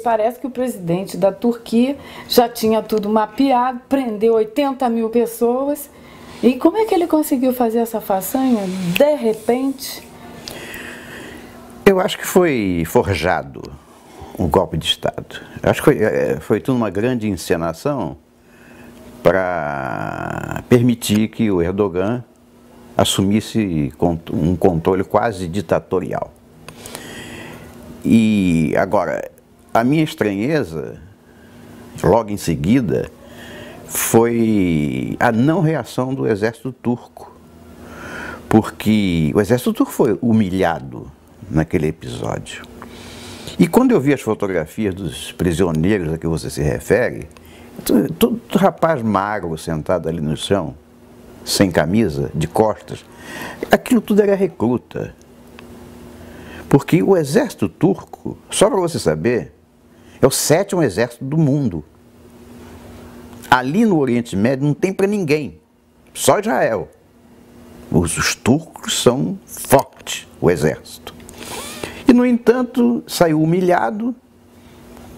parece que o presidente da Turquia já tinha tudo mapeado, prendeu 80 mil pessoas. E como é que ele conseguiu fazer essa façanha de repente? Eu acho que foi forjado um golpe de Estado. Eu acho que foi tudo uma grande encenação para permitir que o Erdogan assumisse um controle quase ditatorial. E agora, a minha estranheza, logo em seguida, foi a não reação do exército turco, porque o exército turco foi humilhado naquele episódio. E quando eu vi as fotografias dos prisioneiros a que você se refere, todo rapaz magro sentado ali no chão, sem camisa, de costas, aquilo tudo era recruta. Porque o exército turco, só para você saber, é o 7º exército do mundo. Ali no Oriente Médio não tem para ninguém, só Israel. Os turcos são fortes, o exército. E, no entanto, saiu humilhado,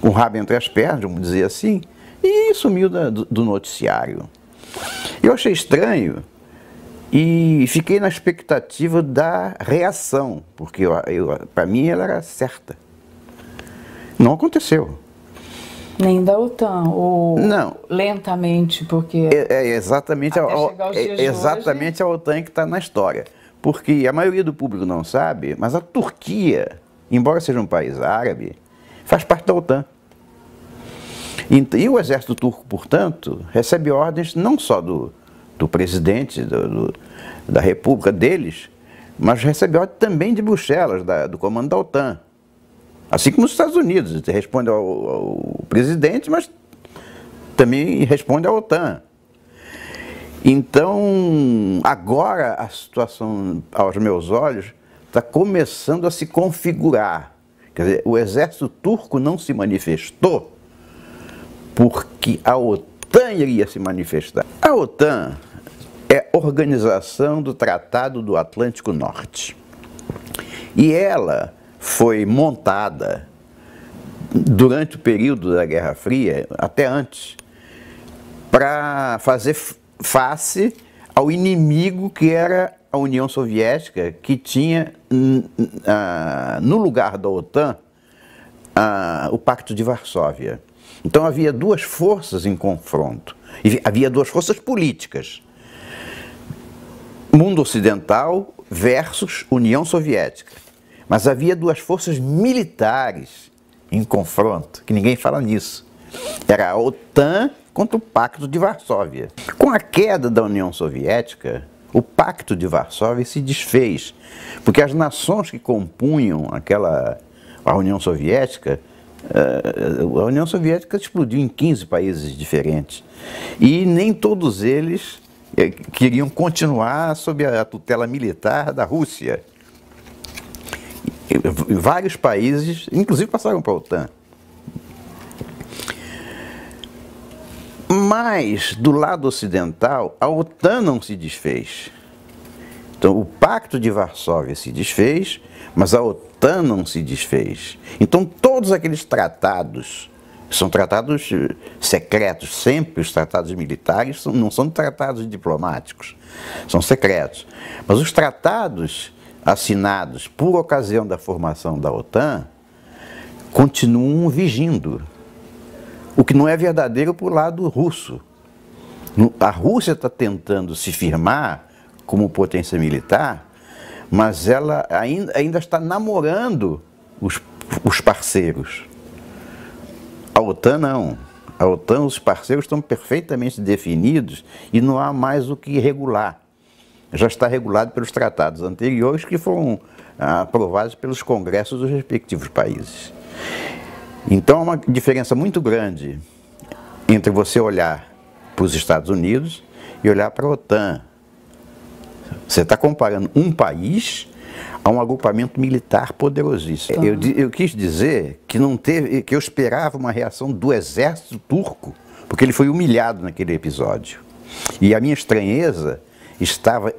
com o rabo entre as pernas, vamos dizer assim, e sumiu do noticiário. Eu achei estranho e fiquei na expectativa da reação, porque para mim ela era certa. Não aconteceu. Nem da OTAN, ou não. Lentamente, porque exatamente hoje... a OTAN que está na história. Porque a maioria do público não sabe, mas a Turquia, embora seja um país árabe, faz parte da OTAN. E o exército turco, portanto, recebe ordens não só do presidente da república deles, mas recebe ordem também de Bruxelas, do comando da OTAN. Assim como os Estados Unidos, responde ao presidente, mas também responde à OTAN. Então, agora a situação, aos meus olhos, está começando a se configurar. Quer dizer, o exército turco não se manifestou porque a OTAN iria se manifestar. A OTAN é a organização do Tratado do Atlântico Norte. E ela foi montada durante o período da Guerra Fria, até antes, para fazer face ao inimigo que era a União Soviética, que tinha no lugar da OTAN o Pacto de Varsóvia. Então havia duas forças em confronto, e havia duas forças políticas, mundo ocidental versus União Soviética. Mas havia duas forças militares em confronto, que ninguém fala nisso. Era a OTAN contra o Pacto de Varsóvia. Com a queda da União Soviética, o Pacto de Varsóvia se desfez, porque as nações que compunham a União Soviética explodiu em 15 países diferentes. E nem todos eles queriam continuar sob a tutela militar da Rússia. Vários países, inclusive, passaram para a OTAN. Mas, do lado ocidental, a OTAN não se desfez. Então, o Pacto de Varsóvia se desfez, mas a OTAN não se desfez. Então, todos aqueles tratados, são tratados secretos, sempre os tratados militares não são tratados diplomáticos, são secretos. Mas os tratados assinados por ocasião da formação da OTAN continuam vigindo, o que não é verdadeiro para o lado russo. A Rússia está tentando se firmar como potência militar, mas ela ainda está namorando os parceiros. A OTAN não. A OTAN, os parceiros estão perfeitamente definidos e não há mais o que regular. Já está regulado pelos tratados anteriores que foram aprovados pelos congressos dos respectivos países. Então há uma diferença muito grande entre você olhar para os Estados Unidos e olhar para a OTAN. Você está comparando um país a um agrupamento militar poderosíssimo. Eu quis dizer que que eu esperava uma reação do exército turco, porque ele foi humilhado naquele episódio. E a minha estranheza estava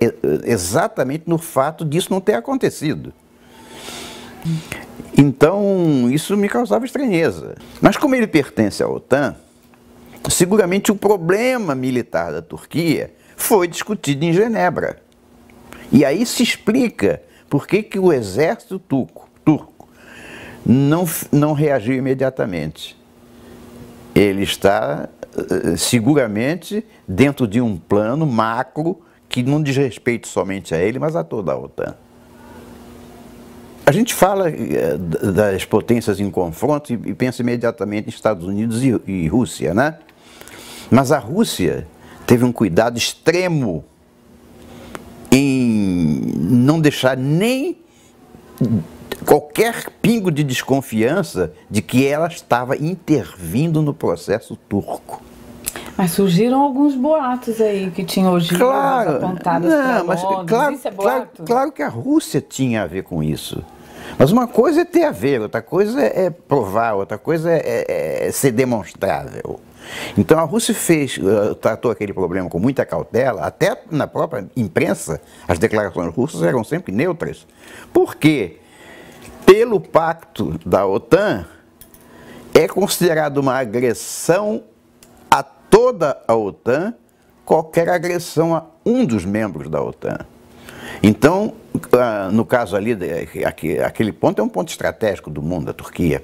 exatamente no fato disso não ter acontecido. Então, isso me causava estranheza. Mas como ele pertence à OTAN, seguramente o problema militar da Turquia foi discutido em Genebra. E aí se explica por que o exército turco não reagiu imediatamente. Ele está seguramente dentro de um plano macro que não diz respeito somente a ele, mas a toda a OTAN. A gente fala das potências em confronto e pensa imediatamente em Estados Unidos e Rússia, né? Mas a Rússia teve um cuidado extremo em não deixar nem qualquer pingo de desconfiança de que ela estava intervindo no processo turco. Mas surgiram alguns boatos aí que tinham ogivas apontadas para Londres. Isso é boato? Claro que a Rússia tinha a ver com isso. Mas uma coisa é ter a ver, outra coisa é provar, outra coisa é ser demonstrável. Então a Rússia tratou aquele problema com muita cautela, até na própria imprensa as declarações russas eram sempre neutras. Por quê? Pelo pacto da OTAN, é considerado uma agressão a toda a OTAN, qualquer agressão a um dos membros da OTAN. Então, no caso ali, aquele ponto é um ponto estratégico do mundo, da Turquia.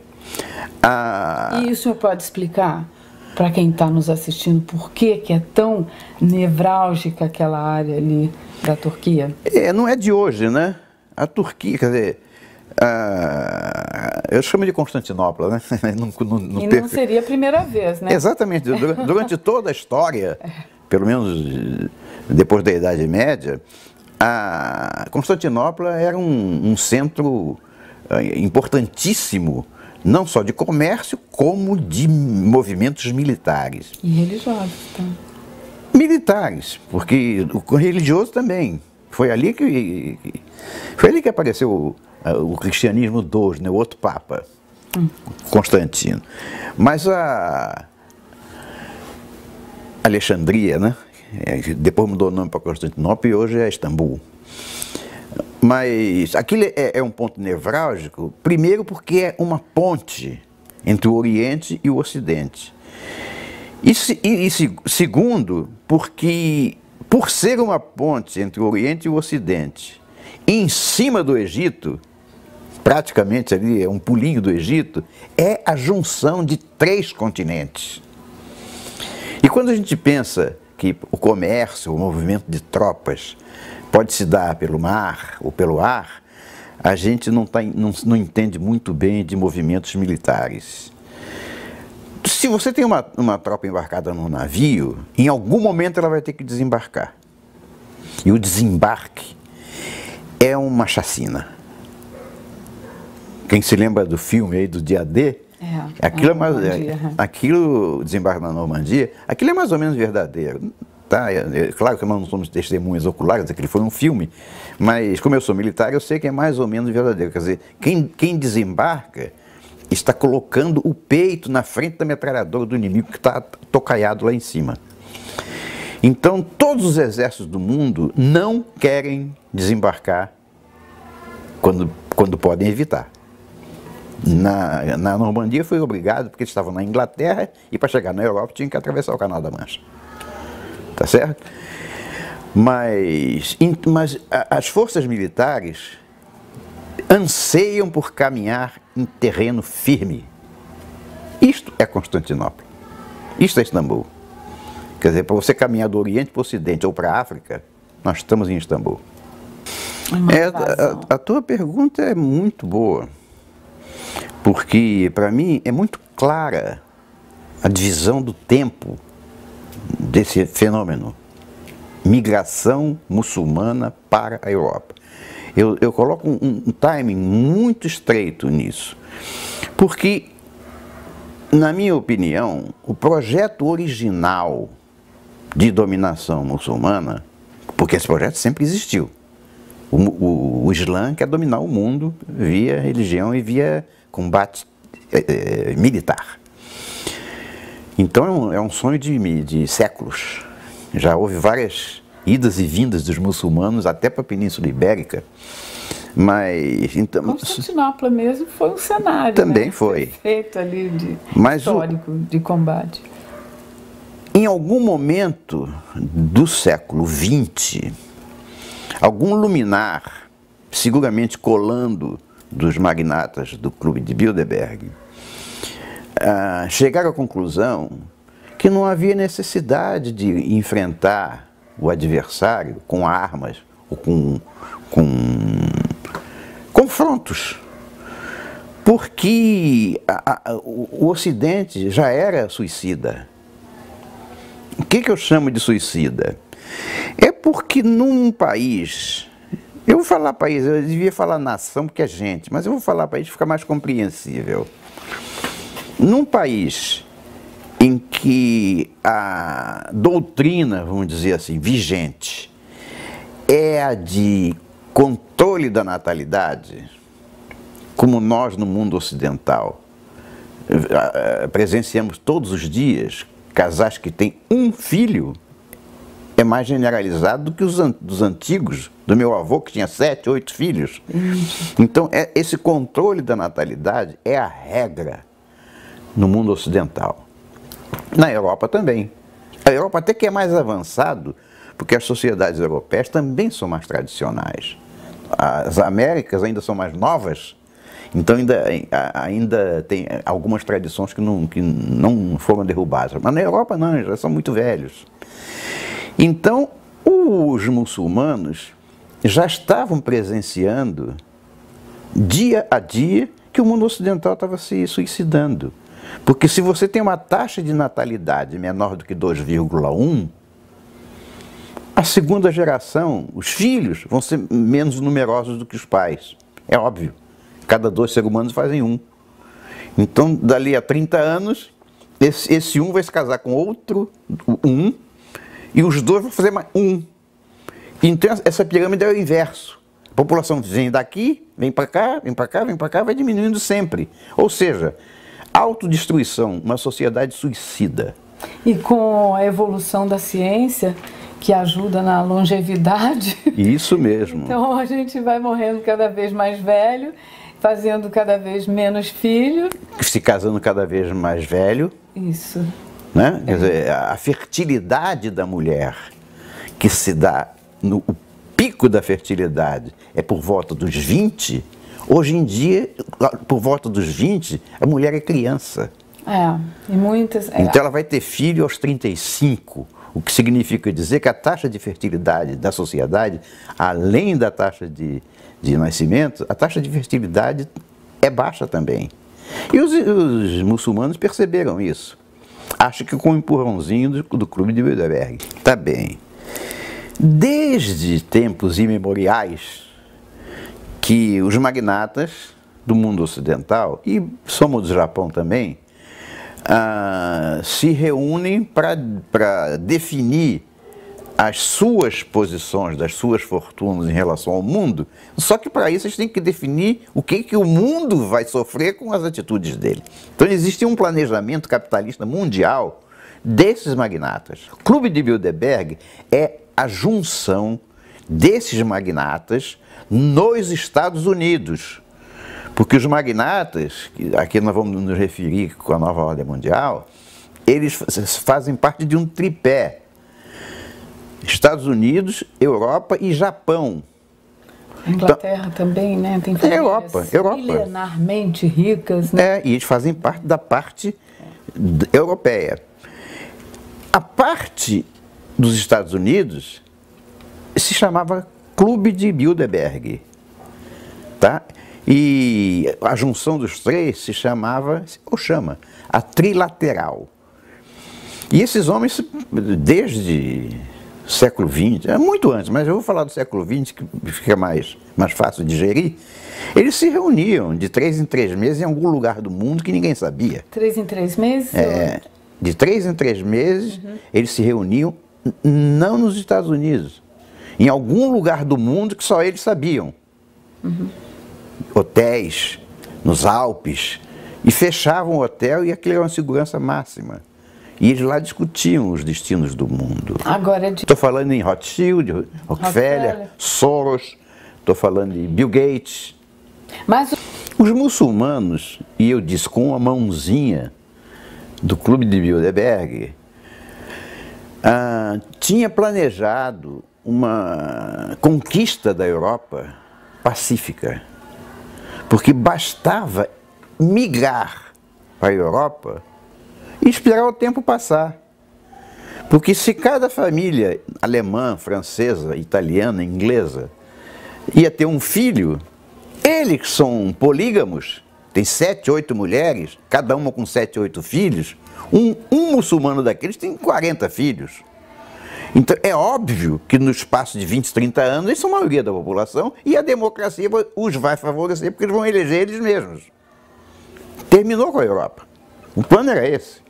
E o senhor pode explicar para quem está nos assistindo por que é tão nevrálgica aquela área ali da Turquia? Não é de hoje, né? A Turquia, quer dizer, eu chamo de Constantinopla, né? Não seria a primeira vez, né? Exatamente. Durante toda a história, pelo menos depois da Idade Média, a Constantinopla era um centro importantíssimo, não só de comércio, como de movimentos militares. E religiosos também. Militares, porque o religioso também. Foi ali que apareceu o cristianismo II, né, o outro Papa, Constantino. Mas a Alexandria, né, depois mudou o nome para Constantinopla e hoje é Istambul. Mas aquilo é um ponto nevrálgico, primeiro porque é uma ponte entre o Oriente e o Ocidente. E segundo, porque por ser uma ponte entre o Oriente e o Ocidente, em cima do Egito, praticamente ali é um pulinho do Egito, é a junção de 3 continentes. E quando a gente pensa que o comércio, o movimento de tropas pode se dar pelo mar ou pelo ar, a gente não entende muito bem de movimentos militares. Se você tem uma tropa embarcada num navio, em algum momento ela vai ter que desembarcar. E o desembarque é uma chacina. Quem se lembra do filme aí do Dia D, aquilo, desembarque na Normandia, aquilo é mais ou menos verdadeiro. Tá? Claro que nós não somos testemunhas oculares, aquele foi um filme, mas como eu sou militar, eu sei que é mais ou menos verdadeiro. Quer dizer, quem desembarca está colocando o peito na frente da metralhadora do inimigo que está tocaiado lá em cima. Então, todos os exércitos do mundo não querem desembarcar quando podem evitar. Na Normandia foi obrigado, porque eles estavam na Inglaterra e para chegar na Europa tinham que atravessar o Canal da Mancha. Tá certo? Mas as forças militares anseiam por caminhar em terreno firme. Isto é Constantinopla. Isto é Istambul. Quer dizer, para você caminhar do Oriente para o Ocidente ou para a África, nós estamos em Istambul. A tua pergunta é muito boa, porque para mim é muito clara a divisão do tempo desse fenômeno. Migração muçulmana para a Europa. Eu coloco um timing muito estreito nisso, porque, na minha opinião, o projeto original de dominação muçulmana, porque esse projeto sempre existiu, o Islã quer dominar o mundo via religião e via combate militar. Então é um sonho de séculos. Já houve várias idas e vindas dos muçulmanos até para a Península Ibérica, Mas, então, Constantinopla mesmo foi um cenário, também né? foi. Feito ali de Mas histórico de combate. Em algum momento do século XX, algum luminar, seguramente colando dos magnatas do Clube de Bilderberg, chegaram à conclusão que não havia necessidade de enfrentar o adversário com armas ou com confrontos, porque o Ocidente já era suicida. O que eu chamo de suicida? É porque num país, eu vou falar país, eu devia falar nação porque é gente, mas eu vou falar país que fica mais compreensível. Num país em que a doutrina, vamos dizer assim, vigente, é a de controle da natalidade, como nós no mundo ocidental presenciamos todos os dias, casais que têm um filho, é mais generalizado do que os dos antigos, do meu avô que tinha 7, 8 filhos. Então, esse controle da natalidade é a regra no mundo ocidental. Na Europa também. A Europa até que é mais avançado, porque as sociedades europeias também são mais tradicionais. As Américas ainda são mais novas, então ainda tem algumas tradições que não foram derrubadas. Mas na Europa não, já são muito velhos. Então, os muçulmanos já estavam presenciando, dia a dia, que o mundo ocidental estava se suicidando. Porque se você tem uma taxa de natalidade menor do que 2,1, a segunda geração, os filhos, vão ser menos numerosos do que os pais. É óbvio. Cada 2 seres humanos fazem um. Então, dali a 30 anos, esse um vai se casar com outro, um, e os 2 vão fazer mais um. Então, essa pirâmide é o inverso. A população vem daqui, vem para cá, vem para cá, vem para cá, vai diminuindo sempre. Ou seja, autodestruição, uma sociedade suicida. E com a evolução da ciência, que ajuda na longevidade. Isso mesmo. Então a gente vai morrendo cada vez mais velho, fazendo cada vez menos filho. Se casando cada vez mais velho. Isso. Né? Quer dizer, a fertilidade da mulher, que se dá no pico da fertilidade, é por volta dos 20. Hoje em dia, por volta dos 20, a mulher é criança. E muitas... Então ela vai ter filho aos 35, o que significa dizer que a taxa de fertilidade da sociedade, além da taxa de nascimento, a taxa de fertilidade é baixa também. E os muçulmanos perceberam isso. Acho que com o empurrãozinho do Clube de Bilderberg. Tá bem. Desde tempos imemoriais, que os magnatas do mundo ocidental, e somos do Japão também, se reúnem para definir as suas posições, das suas fortunas em relação ao mundo, só que para isso eles têm que definir o que o mundo vai sofrer com as atitudes dele. Então existe um planejamento capitalista mundial desses magnatas. O Clube de Bilderberg é a junção desses magnatas nos Estados Unidos. Porque os magnatas, aqui nós vamos nos referir com a nova ordem mundial, eles fazem parte de um tripé. Estados Unidos, Europa e Japão. A Inglaterra também, né? Tem famílias Europa. milenarmente ricas, né? E eles fazem parte da parte europeia. A parte dos Estados Unidos se chamava Clube de Bilderberg, tá? E a junção dos três se chama a Trilateral. E esses homens, desde o século XX, muito antes, mas eu vou falar do século XX, que fica mais fácil de digerir, eles se reuniam de 3 em 3 meses em algum lugar do mundo que ninguém sabia. 3 em 3 meses? De 3 em 3 meses, eles se reuniam, não nos Estados Unidos, em algum lugar do mundo que só eles sabiam. Hotéis, nos Alpes, e fechavam o hotel e aquilo era uma segurança máxima. E eles lá discutiam os destinos do mundo. Agora estou falando em Rothschild, Rockefeller, Soros, estou falando de Bill Gates. Mas Os muçulmanos, e eu disse com uma mãozinha do Clube de Bilderberg, tinha planejado uma conquista da Europa pacífica, porque bastava migrar para a Europa e esperar o tempo passar. Porque se cada família alemã, francesa, italiana, inglesa ia ter um filho, eles são polígamos, tem 7, 8 mulheres, cada uma com 7, 8 filhos, um muçulmano daqueles tem 40 filhos. Então é óbvio que no espaço de 20, 30 anos eles são a maioria da população e a democracia os vai favorecer porque eles vão eleger eles mesmos. Terminou com a Europa. O plano era esse.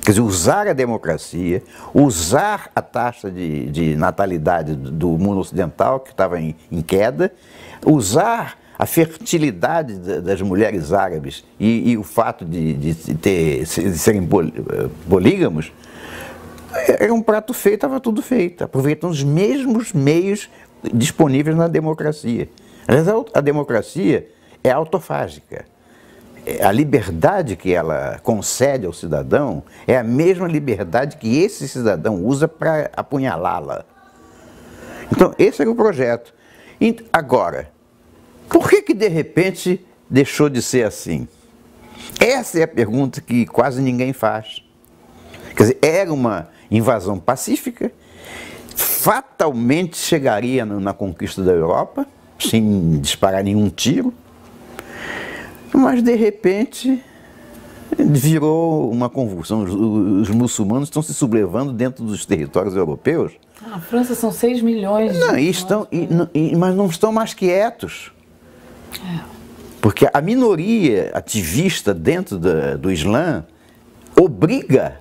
Quer dizer, usar a democracia, usar a taxa de natalidade do mundo ocidental, que estava em queda, usar a fertilidade das mulheres árabes e o fato de serem polígamos, era um prato feito, estava tudo feito, aproveitando os mesmos meios disponíveis na democracia. Aliás, a democracia é autofágica. A liberdade que ela concede ao cidadão é a mesma liberdade que esse cidadão usa para apunhalá-la. Então, esse era o projeto. Agora, por que de repente deixou de ser assim? Essa é a pergunta que quase ninguém faz. Quer dizer, era uma invasão pacífica, fatalmente chegaria na conquista da Europa, sem disparar nenhum tiro, mas de repente virou uma convulsão. Os muçulmanos estão se sublevando dentro dos territórios europeus. A França são 6 milhões de mas não estão mais quietos. Porque a minoria ativista dentro do Islã obriga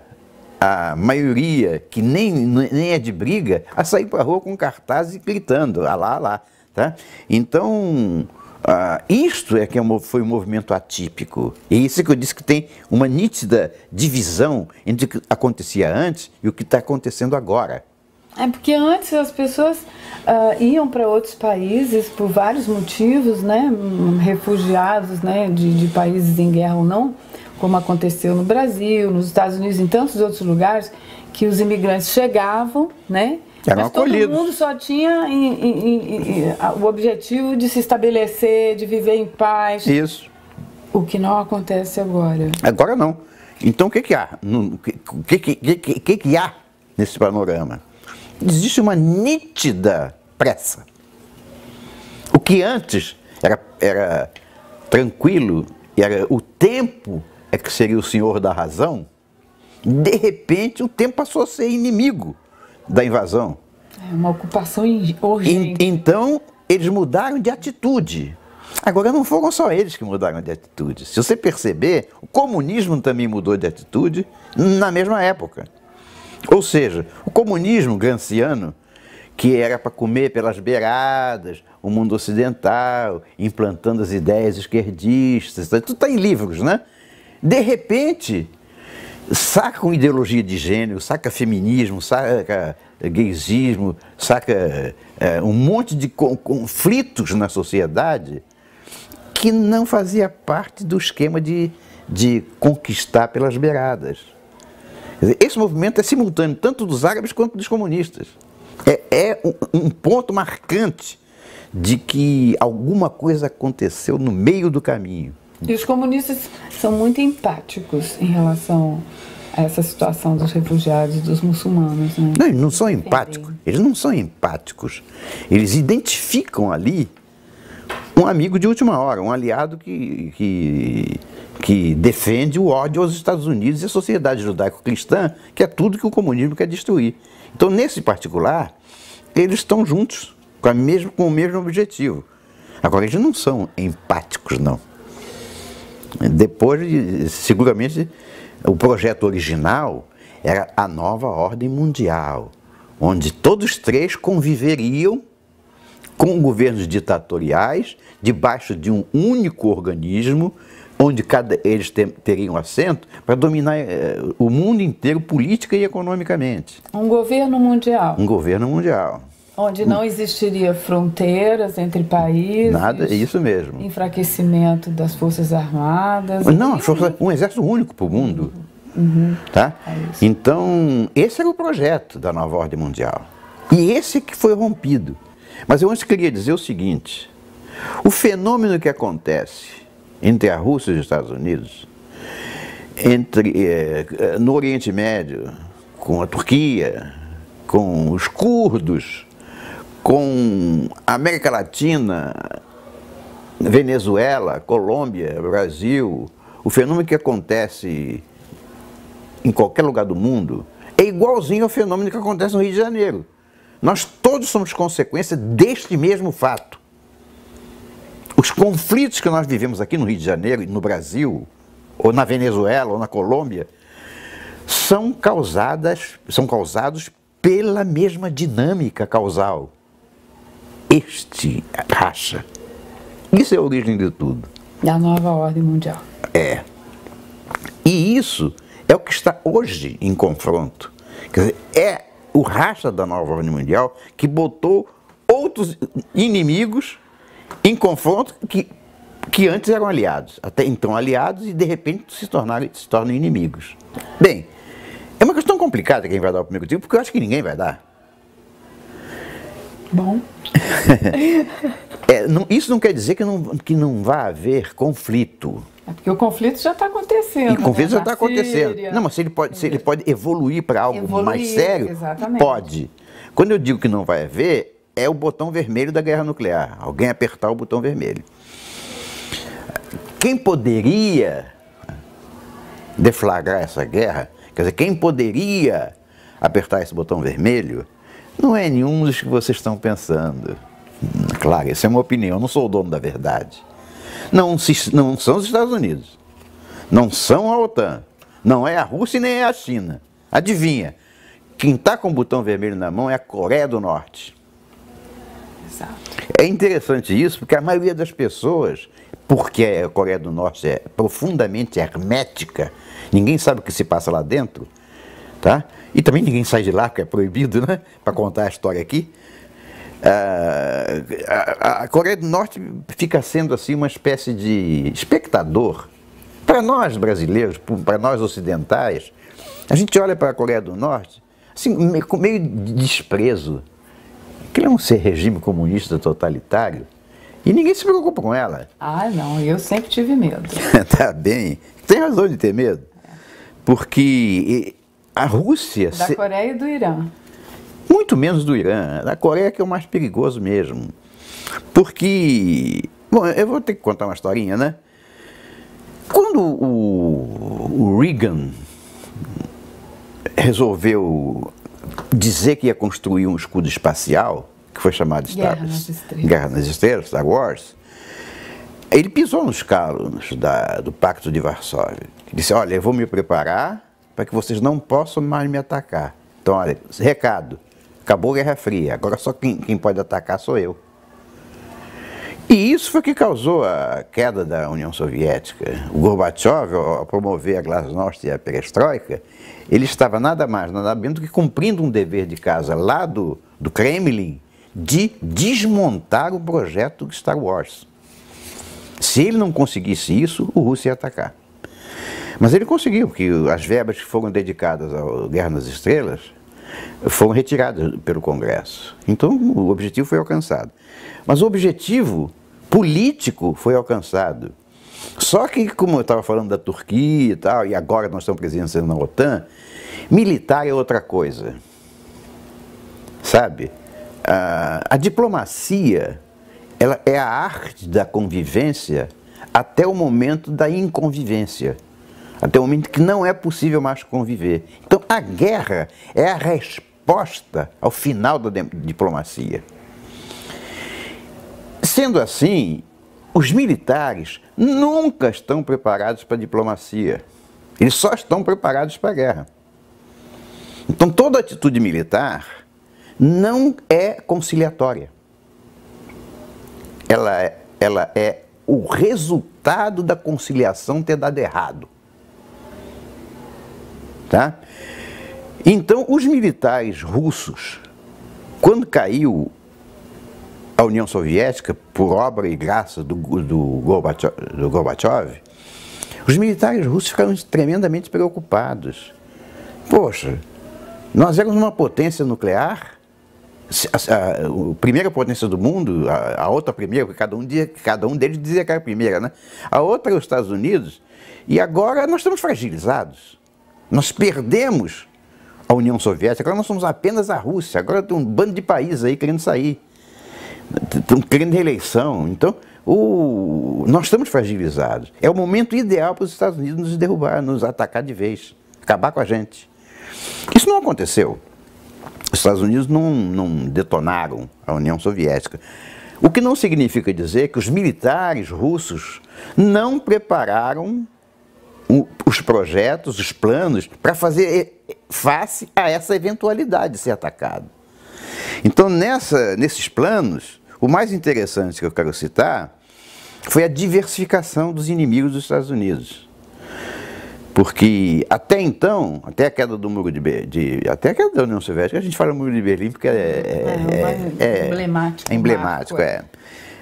a maioria, que nem é de briga, a sair para a rua com cartazes e gritando, Alá, Alá. Tá? Então, isto é que foi um movimento atípico. E isso é que eu disse que tem uma nítida divisão entre o que acontecia antes e o que está acontecendo agora. É porque antes as pessoas iam para outros países por vários motivos, né? Refugiados, né? de países em guerra ou não, como aconteceu no Brasil, nos Estados Unidos, em tantos outros lugares, que os imigrantes chegavam, né? Eram acolhidos. Todo mundo só tinha o objetivo de se estabelecer, de viver em paz. Isso. O que não acontece agora. Agora não. Então o que há? O que há nesse panorama? Existe uma nítida pressa. O que antes era tranquilo, era o tempo é que seria o senhor da razão, de repente o tempo passou a ser inimigo da invasão. É uma ocupação urgente. Então eles mudaram de atitude. Agora não foram só eles que mudaram de atitude. Se você perceber, o comunismo também mudou de atitude na mesma época. Ou seja, o comunismo gramsciano, que era para comer pelas beiradas o mundo ocidental, implantando as ideias esquerdistas, tudo está em livros, né? De repente, saca uma ideologia de gênero, saca feminismo, saca gaysismo, saca um monte de conflitos na sociedade que não fazia parte do esquema de conquistar pelas beiradas. Quer dizer, esse movimento é simultâneo tanto dos árabes quanto dos comunistas. É um ponto marcante de que alguma coisa aconteceu no meio do caminho. E os comunistas são muito empáticos em relação a essa situação dos refugiados, dos muçulmanos, né? Não, eles não são empáticos. Eles não são empáticos. Eles identificam ali um amigo de última hora, um aliado que defende o ódio aos Estados Unidos e à sociedade judaico-cristã, que é tudo que o comunismo quer destruir. Então, nesse particular, eles estão juntos, com o mesmo objetivo. Agora, eles não são empáticos, não. Depois, seguramente, o projeto original era a nova ordem mundial, onde todos três conviveriam com governos ditatoriais, debaixo de um único organismo, onde eles teriam assento para dominar o mundo inteiro política e economicamente. Um governo mundial. Um governo mundial. Onde não existiria fronteiras entre países. Nada, é isso mesmo. Enfraquecimento das Forças Armadas. Não, um exército único para o mundo. Tá? Então, esse era o projeto da nova ordem mundial. E esse que foi rompido. Mas eu antes queria dizer o seguinte: o fenômeno que acontece entre a Rússia e os Estados Unidos, no Oriente Médio, com a Turquia, com os curdos, com a América Latina, Venezuela, Colômbia, Brasil, o fenômeno que acontece em qualquer lugar do mundo é igualzinho ao fenômeno que acontece no Rio de Janeiro. Nós todos somos consequência deste mesmo fato. Os conflitos que nós vivemos aqui no Rio de Janeiro, no Brasil, ou na Venezuela, ou na Colômbia, são causados pela mesma dinâmica causal. Este racha. Isso é a origem de tudo. Da nova ordem mundial. É. E isso é o que está hoje em confronto. Quer dizer, é o racha da nova ordem mundial que botou outros inimigos em confronto que antes eram aliados. Até então aliados e de repente se tornam inimigos. Bem, é uma questão complicada quem vai dar o primeiro tiro, porque eu acho que ninguém vai dar. Bom. Isso não quer dizer que não vai haver conflito. É porque o conflito já está acontecendo. E o conflito já está acontecendo. Síria. Não, mas se ele pode evoluir para algo mais sério, exatamente. Pode. Quando eu digo que não vai haver, é o botão vermelho da guerra nuclear. Alguém apertar o botão vermelho. Quem poderia deflagrar essa guerra, quer dizer, quem poderia apertar esse botão vermelho, não é nenhum dos que vocês estão pensando. Claro, essa é uma opinião, eu não sou o dono da verdade. Não são os Estados Unidos, não são a OTAN, não é a Rússia nem é a China. Adivinha, quem está com o botão vermelho na mão é a Coreia do Norte. Exato. É interessante isso, porque a maioria das pessoas, porque a Coreia do Norte é profundamente hermética, ninguém sabe o que se passa lá dentro, tá? E também ninguém sai de lá, porque é proibido, né? Para contar a história aqui. A Coreia do Norte fica sendo assim uma espécie de espectador. Para nós brasileiros, para nós ocidentais, a gente olha para a Coreia do Norte assim, com meio de desprezo. Aquilo é um regime comunista totalitário e ninguém se preocupa com ela. Ah, não, eu sempre tive medo. Tá bem, tem razão de ter medo. Porque a Rússia... Da Coreia e do Irã. Muito menos do Irã. Da Coreia que é o mais perigoso mesmo. Porque... Bom, eu vou ter que contar uma historinha, né? Quando o Reagan resolveu dizer que ia construir um escudo espacial, que foi chamado de Guerra nas Estrelas, Star Wars, ele pisou nos calos do Pacto de Varsóvia. Ele disse, olha, eu vou me preparar para que vocês não possam mais me atacar. Então, olha, recado, acabou a Guerra Fria, agora só quem pode atacar sou eu. E isso foi o que causou a queda da União Soviética. O Gorbachev, ao promover a Glasnost e a Perestroika, ele estava nada mais, nada menos do que cumprindo um dever de casa lá do Kremlin de desmontar o projeto Star Wars. Se ele não conseguisse isso, o Rússia ia atacar. Mas ele conseguiu, porque as verbas que foram dedicadas à Guerra nas Estrelas foram retiradas pelo Congresso. Então o objetivo foi alcançado. Mas o objetivo político foi alcançado. Só que, como eu estava falando da Turquia e tal, e agora nós estamos presenciando na OTAN, militar é outra coisa. Sabe? A diplomacia, ela é a arte da convivência até o momento da inconvivência. Até o momento que não é possível mais conviver. Então, a guerra é a resposta ao final da diplomacia. Sendo assim, os militares nunca estão preparados para a diplomacia. Eles só estão preparados para a guerra. Então, toda atitude militar não é conciliatória. Ela é o resultado da conciliação ter dado errado. Tá? Então, os militares russos, quando caiu a União Soviética, por obra e graça do Gorbachev, os militares russos ficaram tremendamente preocupados. Poxa, nós éramos uma potência nuclear, a primeira potência do mundo, a outra primeira, porque cada um deles dizia que era a primeira, né? A outra é os Estados Unidos, e agora nós estamos fragilizados. Nós perdemos a União Soviética, agora nós somos apenas a Rússia, agora tem um bando de países aí querendo sair, estão querendo reeleição, então nós estamos fragilizados. É o momento ideal para os Estados Unidos nos derrubar, nos atacar de vez, acabar com a gente. Isso não aconteceu. Os Estados Unidos não detonaram a União Soviética. O que não significa dizer que os militares russos não prepararam os projetos, os planos, para fazer face a essa eventualidade de ser atacado. Então, nesses planos, o mais interessante que eu quero citar foi a diversificação dos inimigos dos Estados Unidos. Porque até então, até a queda do muro até a queda da União Soviética, a gente fala muro de Berlim porque é emblemático,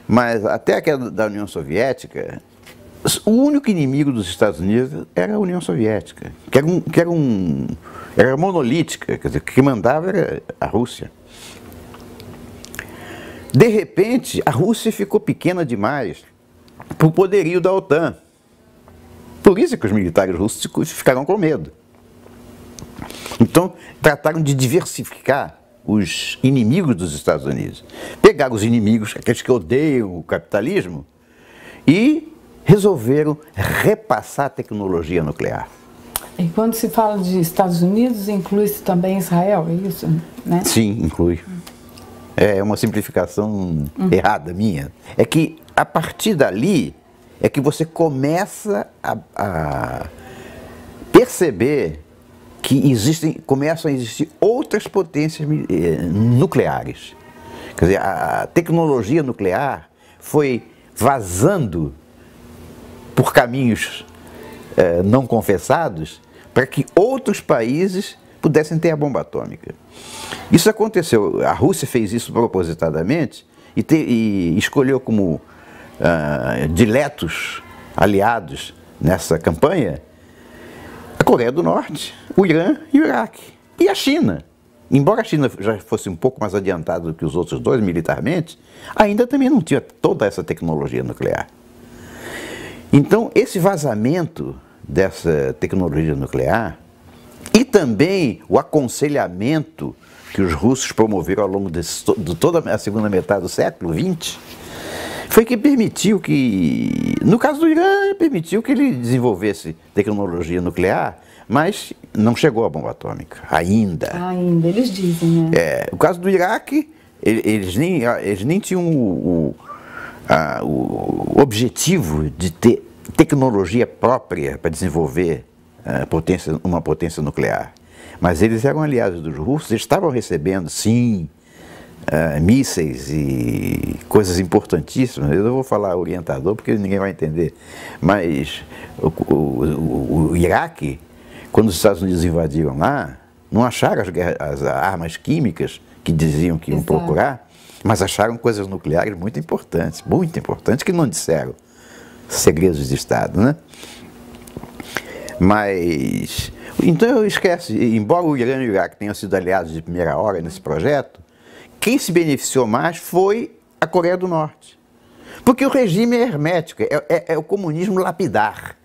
Mas até a queda da União Soviética, o único inimigo dos Estados Unidos era a União Soviética, era monolítica, quer dizer, que mandava era a Rússia. De repente, a Rússia ficou pequena demais para o poderio da OTAN. Por isso que os militares russos ficaram com medo. Então, trataram de diversificar os inimigos dos Estados Unidos. Pegaram os inimigos, aqueles que odeiam o capitalismo, e resolveram repassar a tecnologia nuclear. E quando se fala de Estados Unidos, inclui-se também Israel, é isso? Né? Sim, inclui. É uma simplificação errada minha. É que, a partir dali, é que você começa a perceber que começam a existir outras potências nucleares. Quer dizer, a tecnologia nuclear foi vazando por caminhos não confessados para que outros países pudessem ter a bomba atômica. Isso aconteceu, a Rússia fez isso propositadamente e escolheu como diletos aliados nessa campanha a Coreia do Norte, o Irã e o Iraque. E a China. Embora a China já fosse um pouco mais adiantada do que os outros dois militarmente, ainda também não tinha toda essa tecnologia nuclear. Então, esse vazamento dessa tecnologia nuclear e também o aconselhamento que os russos promoveram ao longo de toda a segunda metade do século XX, foi que permitiu que, no caso do Irã, permitiu que ele desenvolvesse tecnologia nuclear, mas não chegou à bomba atômica, ainda. Ainda, eles dizem, né? O caso do Iraque, eles nem tinham o objetivo de ter tecnologia própria para desenvolver uma potência nuclear. Mas eles eram aliados dos russos, eles estavam recebendo, sim, mísseis e coisas importantíssimas. Eu não vou falar orientador porque ninguém vai entender, mas o Iraque, quando os Estados Unidos invadiram lá, não acharam as armas químicas que diziam que iam procurar, mas acharam coisas nucleares muito importantes que não disseram, segredos de Estado, né? Mas, então eu esqueço, embora o Irã e o Iraque tenham sido aliados de primeira hora nesse projeto, quem se beneficiou mais foi a Coreia do Norte. Porque o regime é hermético, é o comunismo lapidar.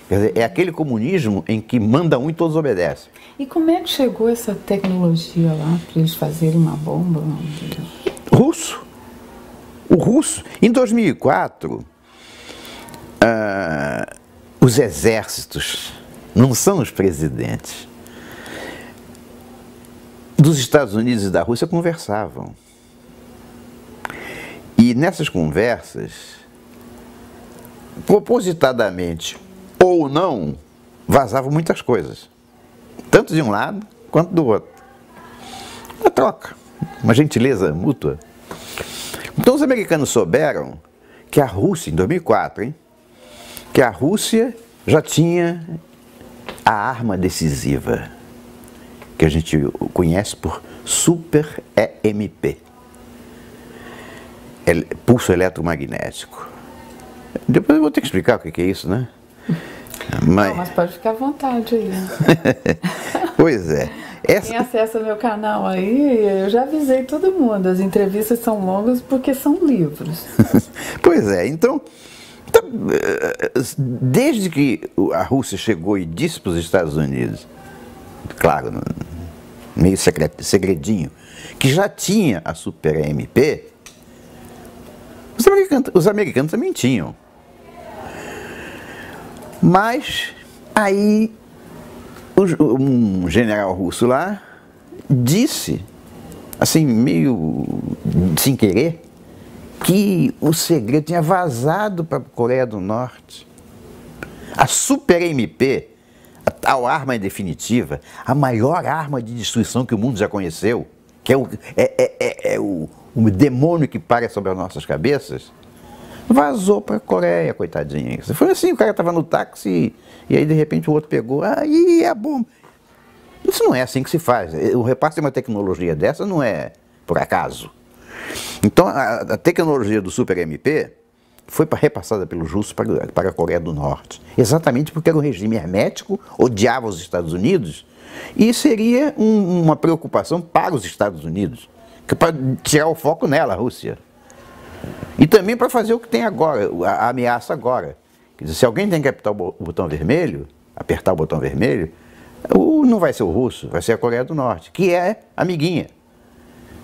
Quer dizer, é aquele comunismo em que manda um e todos obedecem. E como é que chegou essa tecnologia lá para eles fazerem uma bomba? Russo. O russo. Em 2004, os exércitos, não são os presidentes, dos Estados Unidos e da Rússia conversavam. E nessas conversas, propositadamente ou não, vazavam muitas coisas. Tanto de um lado quanto do outro. Uma troca, uma gentileza mútua. Então os americanos souberam que a Rússia, em 2004, que a Rússia já tinha a arma decisiva, que a gente conhece por Super EMP, pulso eletromagnético. Depois eu vou ter que explicar o que é isso, né? Mas pode ficar à vontade aí. Pois é. Quem acessa meu canal aí, eu já avisei todo mundo, as entrevistas são longas porque são livros. Pois é, então, desde que a Rússia chegou e disse para os Estados Unidos, claro, meio segredinho, que já tinha a Super EMP, os americanos também tinham. Mas aí um general russo lá disse, assim, meio sem querer, que o segredo tinha vazado para a Coreia do Norte. A Super EMP, a tal arma definitiva, a maior arma de destruição que o mundo já conheceu, que é o demônio que paira sobre as nossas cabeças, vazou para a Coreia, coitadinha. Foi assim, o cara estava no táxi e aí de repente o outro pegou, aí a bomba. Isso não é assim que se faz. O repasse de uma tecnologia dessa não é por acaso. Então a tecnologia do Super EMP foi repassada pelos russos para a Coreia do Norte, exatamente porque era um regime hermético, odiava os Estados Unidos e seria uma preocupação para os Estados Unidos, para tirar o foco nela, a Rússia. E também para fazer o que tem agora, a ameaça agora. Quer dizer, se alguém tem que apertar o botão vermelho, não vai ser o russo, vai ser a Coreia do Norte, que é amiguinha.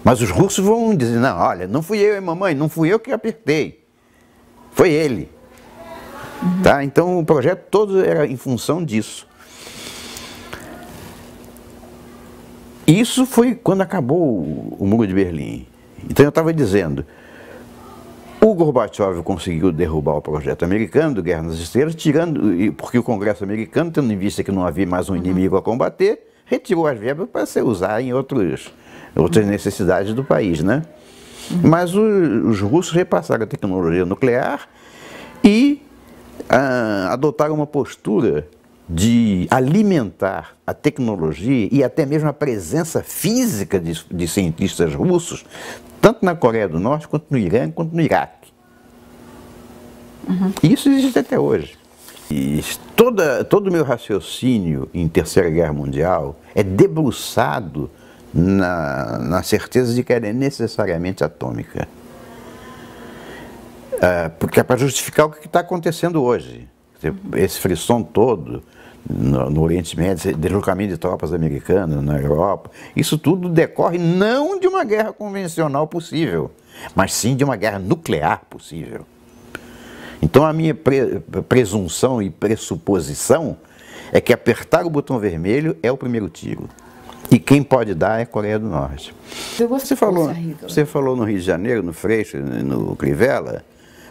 Mas os russos vão dizer, não, olha, não fui eu, mamãe, não fui eu que apertei, foi ele. Tá? Então o projeto todo era em função disso. Isso foi quando acabou o Muro de Berlim. Então eu estava dizendo, o Gorbachev conseguiu derrubar o projeto americano do Guerra nas Estrelas, porque o Congresso americano, tendo em vista que não havia mais um inimigo a combater, retirou as verbas para ser usar em outras necessidades do país, né? Mas os russos repassaram a tecnologia nuclear e adotaram uma postura de alimentar a tecnologia e até mesmo a presença física de cientistas russos, tanto na Coreia do Norte, quanto no Irã, quanto no Iraque. Isso existe até hoje. E todo o meu raciocínio em Terceira Guerra Mundial é debruçado na certeza de que ela é necessariamente atômica. Porque é para justificar o que está acontecendo hoje. Esse frisson todo no Oriente Médio, deslocamento de tropas americanas na Europa, isso tudo decorre não de uma guerra convencional possível, mas sim de uma guerra nuclear possível. Então a minha presunção e pressuposição é que apertar o botão vermelho é o primeiro tiro. E quem pode dar é a Coreia do Norte. Você falou no Rio de Janeiro, no Freixo, no Crivella,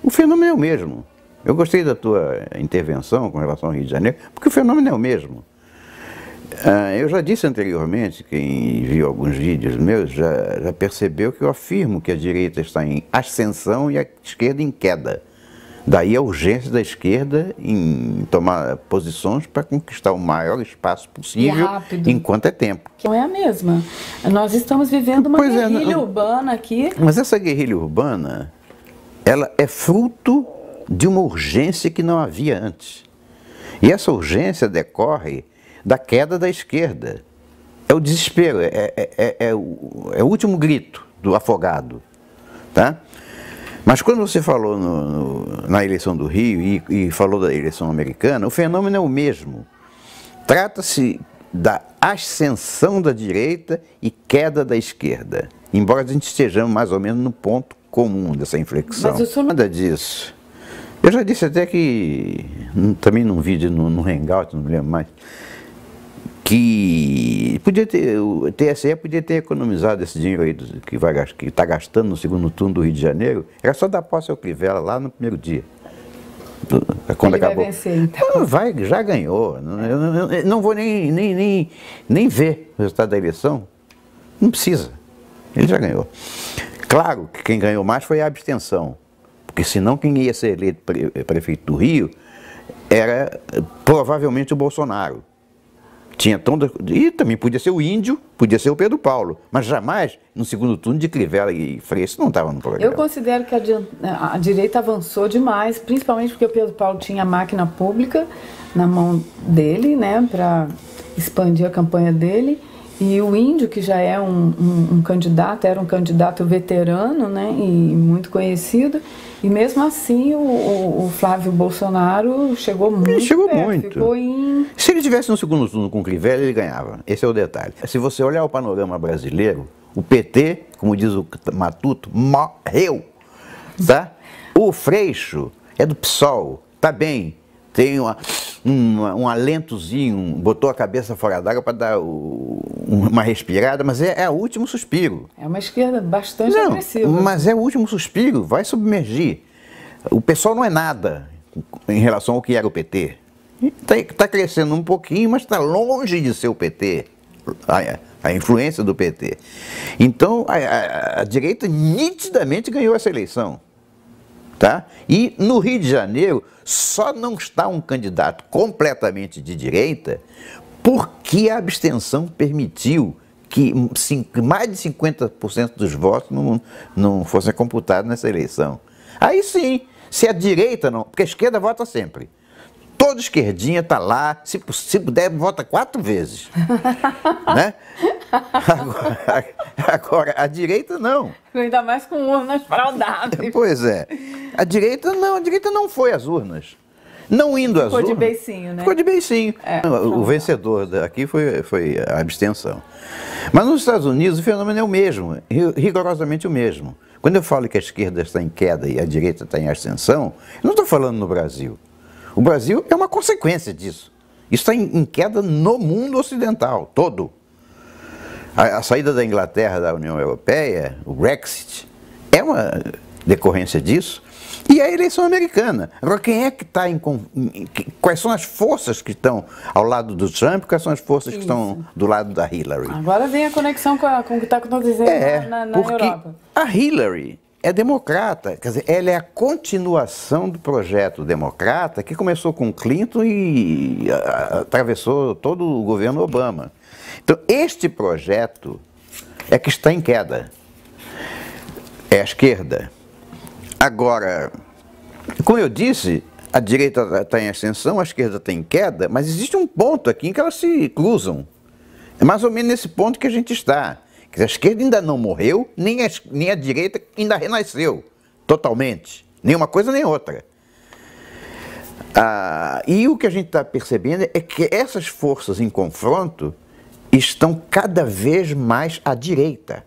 o fenômeno é o mesmo. Eu gostei da tua intervenção com relação ao Rio de Janeiro, porque o fenômeno é o mesmo. Eu já disse anteriormente, quem viu alguns vídeos meus já percebeu que eu afirmo que a direita está em ascensão e a esquerda em queda. Daí a urgência da esquerda em tomar posições para conquistar o maior espaço possível enquanto é tempo. Que não é a mesma. Nós estamos vivendo uma guerrilha urbana aqui. Mas essa guerrilha urbana, ela é fruto de uma urgência que não havia antes. E essa urgência decorre da queda da esquerda. É o desespero, é o último grito do afogado. Tá? Mas quando você falou na eleição do Rio e falou da eleição americana, o fenômeno é o mesmo. Trata-se da ascensão da direita e queda da esquerda. Embora a gente estejamos mais ou menos no ponto comum dessa inflexão. Mas nada disso. Eu já disse até que, também num vídeo no Hangout, não me lembro mais, que o TSE podia ter economizado esse dinheiro aí que está gastando no segundo turno do Rio de Janeiro, era só dar posse ao Crivella lá no primeiro dia. Quando ele acabou. Vai vencer, então. Já ganhou. Eu não vou nem ver o resultado da eleição. Não precisa. Ele já ganhou. Claro que quem ganhou mais foi a abstenção. Porque senão quem ia ser eleito prefeito do Rio era provavelmente o Bolsonaro. E também podia ser o Índio, podia ser o Pedro Paulo, mas jamais no segundo turno de Crivella e Freixo não estava no programa. Eu considero que a direita avançou demais, principalmente porque o Pedro Paulo tinha a máquina pública na mão dele, né, para expandir a campanha dele, e o Índio, que já é um candidato, era um candidato veterano, né, e muito conhecido, e mesmo assim o Flávio Bolsonaro chegou muito Ele chegou perto, muito. ficou em... Se ele tivesse no segundo turno com o Crivella, ele ganhava. Esse é o detalhe. Se você olhar o panorama brasileiro, o PT, como diz o Matuto, morreu. Tá? O Freixo é do PSOL, tá bem, tem um alentozinho, botou a cabeça fora d'água para dar uma respirada, mas é o último suspiro. É uma esquerda bastante agressiva. Mas é o último suspiro, vai submergir. O pessoal não é nada em relação ao que era o PT. Está crescendo um pouquinho, mas está longe de ser o PT, a influência do PT. Então, a direita nitidamente ganhou essa eleição. Tá? E no Rio de Janeiro, só não está um candidato completamente de direita porque a abstenção permitiu que mais de 50% dos votos não fossem computados nessa eleição. Aí sim, se a direita não... Porque a esquerda vota sempre. Toda esquerdinha está lá, se puder, vota 4 vezes. Né? Agora, a direita não. Ainda mais com urnas fraudadas. Pois é. A direita não foi às urnas. Não indo às urnas. Ficou de beicinho, né? Ficou de beicinho. O vencedor aqui foi a abstenção. Mas nos Estados Unidos o fenômeno é o mesmo, rigorosamente o mesmo. Quando eu falo que a esquerda está em queda e a direita está em ascensão, eu não estou falando no Brasil. O Brasil é uma consequência disso. Isso está em queda no mundo ocidental, todo. A saída da Inglaterra da União Europeia, o Brexit, é uma decorrência disso. E a eleição americana. Agora, quem é que está quais são as forças que estão ao lado do Trump, quais são as forças que estão do lado da Hillary? Agora vem a conexão com o que está acontecendo na Europa. A Hillary é democrata, quer dizer, ela é a continuação do projeto democrata que começou com Clinton e atravessou todo o governo Obama. Então, este projeto é que está em queda. É a esquerda. Agora, como eu disse, a direita está em ascensão, a esquerda está em queda, mas existe um ponto aqui em que elas se cruzam. É mais ou menos nesse ponto que a gente está. A esquerda ainda não morreu, nem a direita ainda renasceu totalmente. Nem uma coisa nem outra. E o que a gente está percebendo é que essas forças em confronto estão cada vez mais à direita.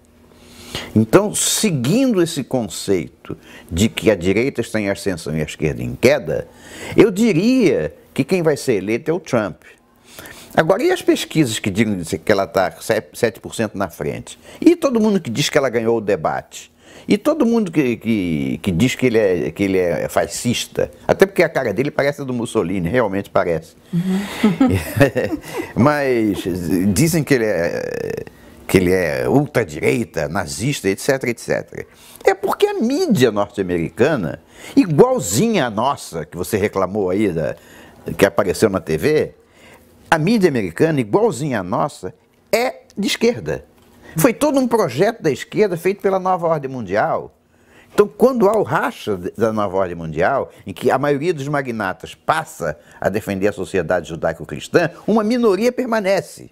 Então, seguindo esse conceito de que a direita está em ascensão e a esquerda em queda, eu diria que quem vai ser eleito é o Trump. Agora, e as pesquisas que dizem que ela está 7% na frente? E todo mundo que diz que ela ganhou o debate? E todo mundo que diz que ele é fascista? Até porque a cara dele parece a do Mussolini, realmente parece. Mas dizem que ele é ultradireita, nazista, etc, etc. É porque a mídia norte-americana, igualzinha à nossa, que você reclamou aí, que apareceu na TV, a mídia americana, igualzinha à nossa, é de esquerda. Foi todo um projeto da esquerda feito pela Nova Ordem Mundial. Então, quando há o racha da Nova Ordem Mundial, em que a maioria dos magnatas passa a defender a sociedade judaico-cristã, uma minoria permanece,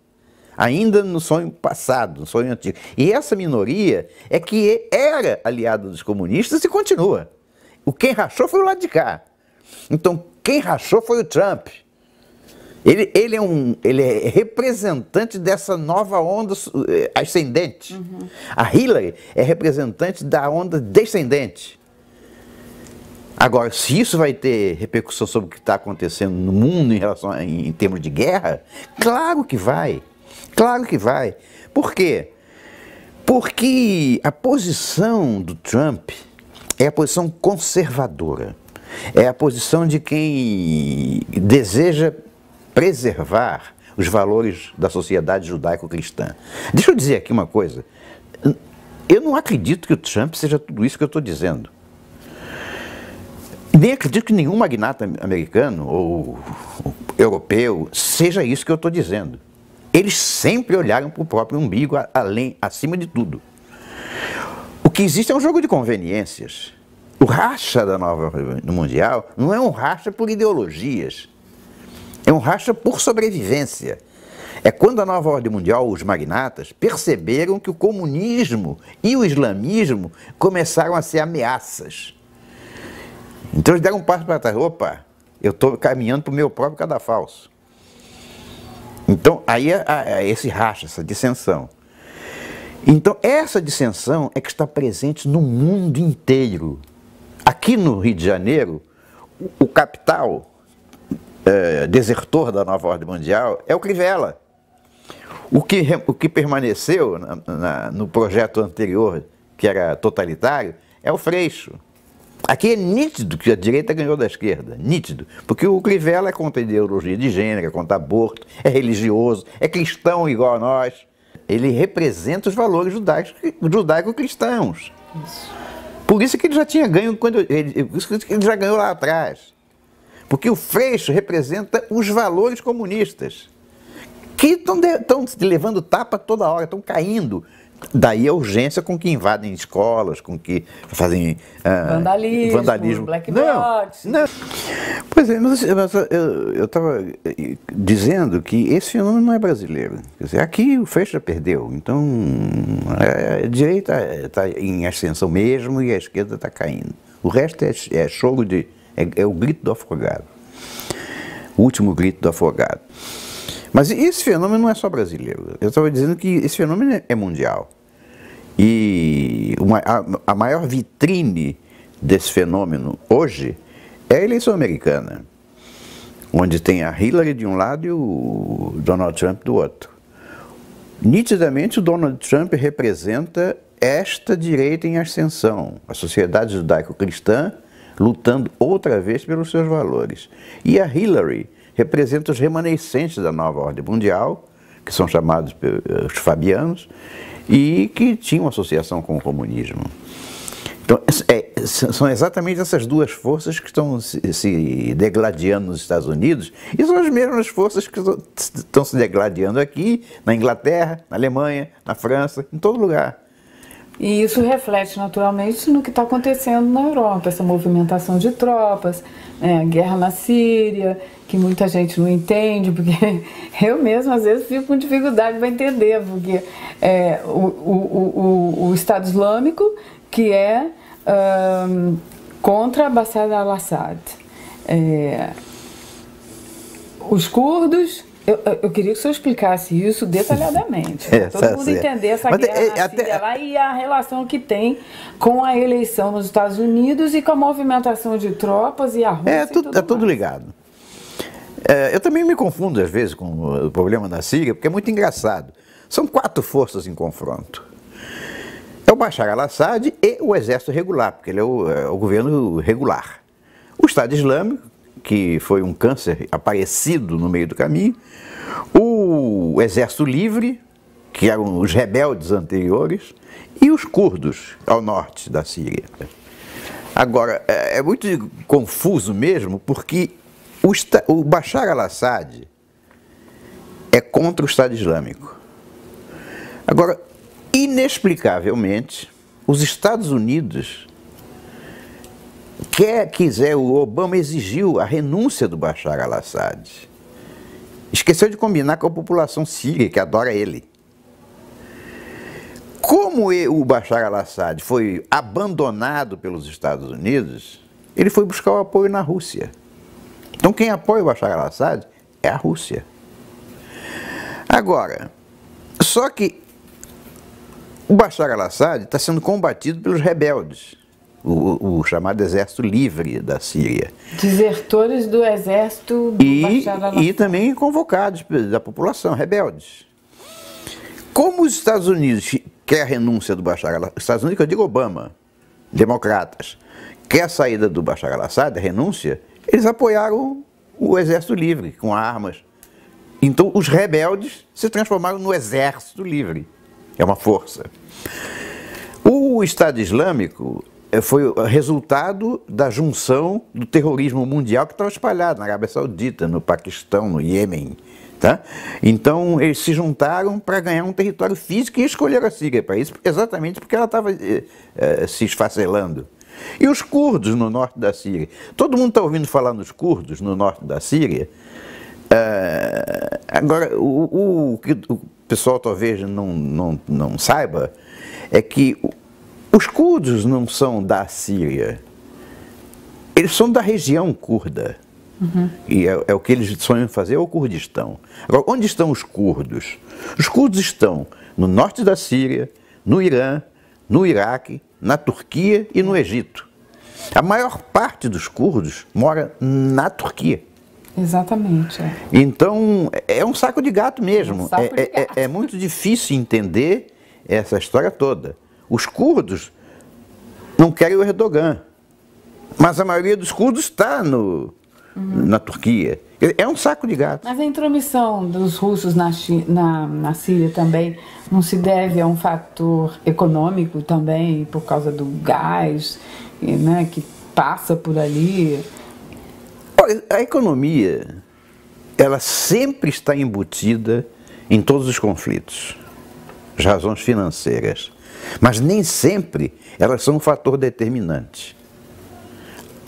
ainda no sonho passado, no sonho antigo. E essa minoria é que era aliada dos comunistas e continua. Quem rachou foi o lado de cá. Então, quem rachou foi o Trump. Ele é representante dessa nova onda ascendente. Uhum. A Hillary é representante da onda descendente. Agora, se isso vai ter repercussão sobre o que está acontecendo no mundo em termos de guerra, claro que vai. Claro que vai. Por quê? Porque a posição do Trump é a posição conservadora. É a posição de quem deseja preservar os valores da sociedade judaico-cristã. Deixa eu dizer aqui uma coisa. Eu não acredito que o Trump seja tudo isso que eu estou dizendo. Nem acredito que nenhum magnata americano ou europeu seja isso que eu estou dizendo. Eles sempre olharam para o próprio umbigo, acima de tudo. O que existe é um jogo de conveniências. O racha da nova ordem mundial não é um racha por ideologias, é um racha por sobrevivência. É quando a nova ordem mundial, os magnatas, perceberam que o comunismo e o islamismo começaram a ser ameaças. Então eles deram um passo para trás. Opa, eu estou caminhando para o meu próprio cadafalso. Então aí é esse racha, essa dissensão. Então essa dissensão é que está presente no mundo inteiro. Aqui no Rio de Janeiro, o capital desertor da nova ordem mundial é o Crivella. O que permaneceu no projeto anterior, que era totalitário, é o Freixo. Aqui é nítido que a direita ganhou da esquerda, nítido, porque o Crivella é contra a ideologia de gênero, é contra aborto, é religioso, é cristão igual a nós. Ele representa os valores judaico-cristãos. Por isso que ele já tinha ganho, por isso que ele já ganhou lá atrás. Porque o Freixo representa os valores comunistas, que estão levando tapa toda hora, estão caindo. Daí a urgência com que invadem escolas, com que fazem vandalismo. Black Blocs. Não. Pois é, mas eu estava dizendo que esse fenômeno não é brasileiro. Quer dizer, aqui o Freixo já perdeu, então a direita está em ascensão mesmo e a esquerda está caindo. O resto é choro é o grito do afogado. O último grito do afogado. Mas esse fenômeno não é só brasileiro. Eu estava dizendo que esse fenômeno é mundial. E a maior vitrine desse fenômeno hoje é a eleição americana, onde tem a Hillary de um lado e o Donald Trump do outro. Nitidamente o Donald Trump representa esta direita em ascensão, a sociedade judaico-cristã lutando outra vez pelos seus valores. E a Hillary representa os remanescentes da nova ordem mundial, que são chamados os fabianos, e que tinham associação com o comunismo. Então, são exatamente essas duas forças que estão se degladiando nos Estados Unidos, e são as mesmas forças que estão se degladiando aqui, na Inglaterra, na Alemanha, na França, em todo lugar. E isso reflete naturalmente no que está acontecendo na Europa, essa movimentação de tropas, a guerra na Síria, que muita gente não entende, porque eu mesmo às vezes fico com dificuldade para entender, porque o Estado Islâmico que é contra Bashar al-Assad, os curdos. Eu queria que o senhor explicasse isso detalhadamente, para todo mundo entender essa guerra na Síria lá e a relação que tem com a eleição nos Estados Unidos e com a movimentação de tropas e a Rússia. É tudo ligado. Eu também me confundo às vezes com o problema da Síria, porque é muito engraçado. São 4 forças em confronto. É o Bashar al-Assad e o exército regular, porque ele é o governo regular. O Estado Islâmico, que foi um câncer aparecido no meio do caminho, o Exército Livre, que eram os rebeldes anteriores, e os curdos, ao norte da Síria. Agora, é muito confuso mesmo, porque o Bashar al-Assad é contra o Estado Islâmico. Agora, inexplicavelmente, os Estados Unidos o Obama exigiu a renúncia do Bashar al-Assad. Esqueceu de combinar com a população síria, que adora ele. Como o Bashar al-Assad foi abandonado pelos Estados Unidos, ele foi buscar o apoio na Rússia. Então quem apoia o Bashar al-Assad é a Rússia. Agora, só que o Bashar al-Assad está sendo combatido pelos rebeldes. O chamado Exército Livre da Síria. Desertores do exército do Bashar al-Assad. E também convocados da população, rebeldes. Como os Estados Unidos quer a renúncia do Bashar al-Assad, os Estados Unidos, que eu digo Obama, democratas, quer a saída do Bashar al-Assad, a renúncia, eles apoiaram o Exército Livre, com armas. Então os rebeldes se transformaram no Exército Livre. É uma força. O Estado Islâmico foi resultado da junção do terrorismo mundial que estava espalhado na Arábia Saudita, no Paquistão, no Iêmen, Tá? Então, eles se juntaram para ganhar um território físico e escolheram a Síria para isso, exatamente porque ela estava se esfacelando. E os curdos no norte da Síria? Todo mundo está ouvindo falar nos curdos no norte da Síria. Agora, o que o pessoal talvez não saiba é que os curdos não são da Síria, eles são da região curda. Uhum. E é o que eles sonham fazer, é o Kurdistão. Agora, onde estão os curdos? Os curdos estão no norte da Síria, no Irã, no Iraque, na Turquia e no Egito. A maior parte dos curdos mora na Turquia. Exatamente. Então, é um saco de gato mesmo. É muito difícil entender essa história toda. Os curdos não querem o Erdogan, mas a maioria dos curdos está na Turquia. É um saco de gato. Mas a intromissão dos russos na Síria também não se deve a um fator econômico também, por causa do gás, né, que passa por ali? Olha, a economia, ela sempre está embutida em todos os conflitos, as razões financeiras, mas nem sempre elas são um fator determinante.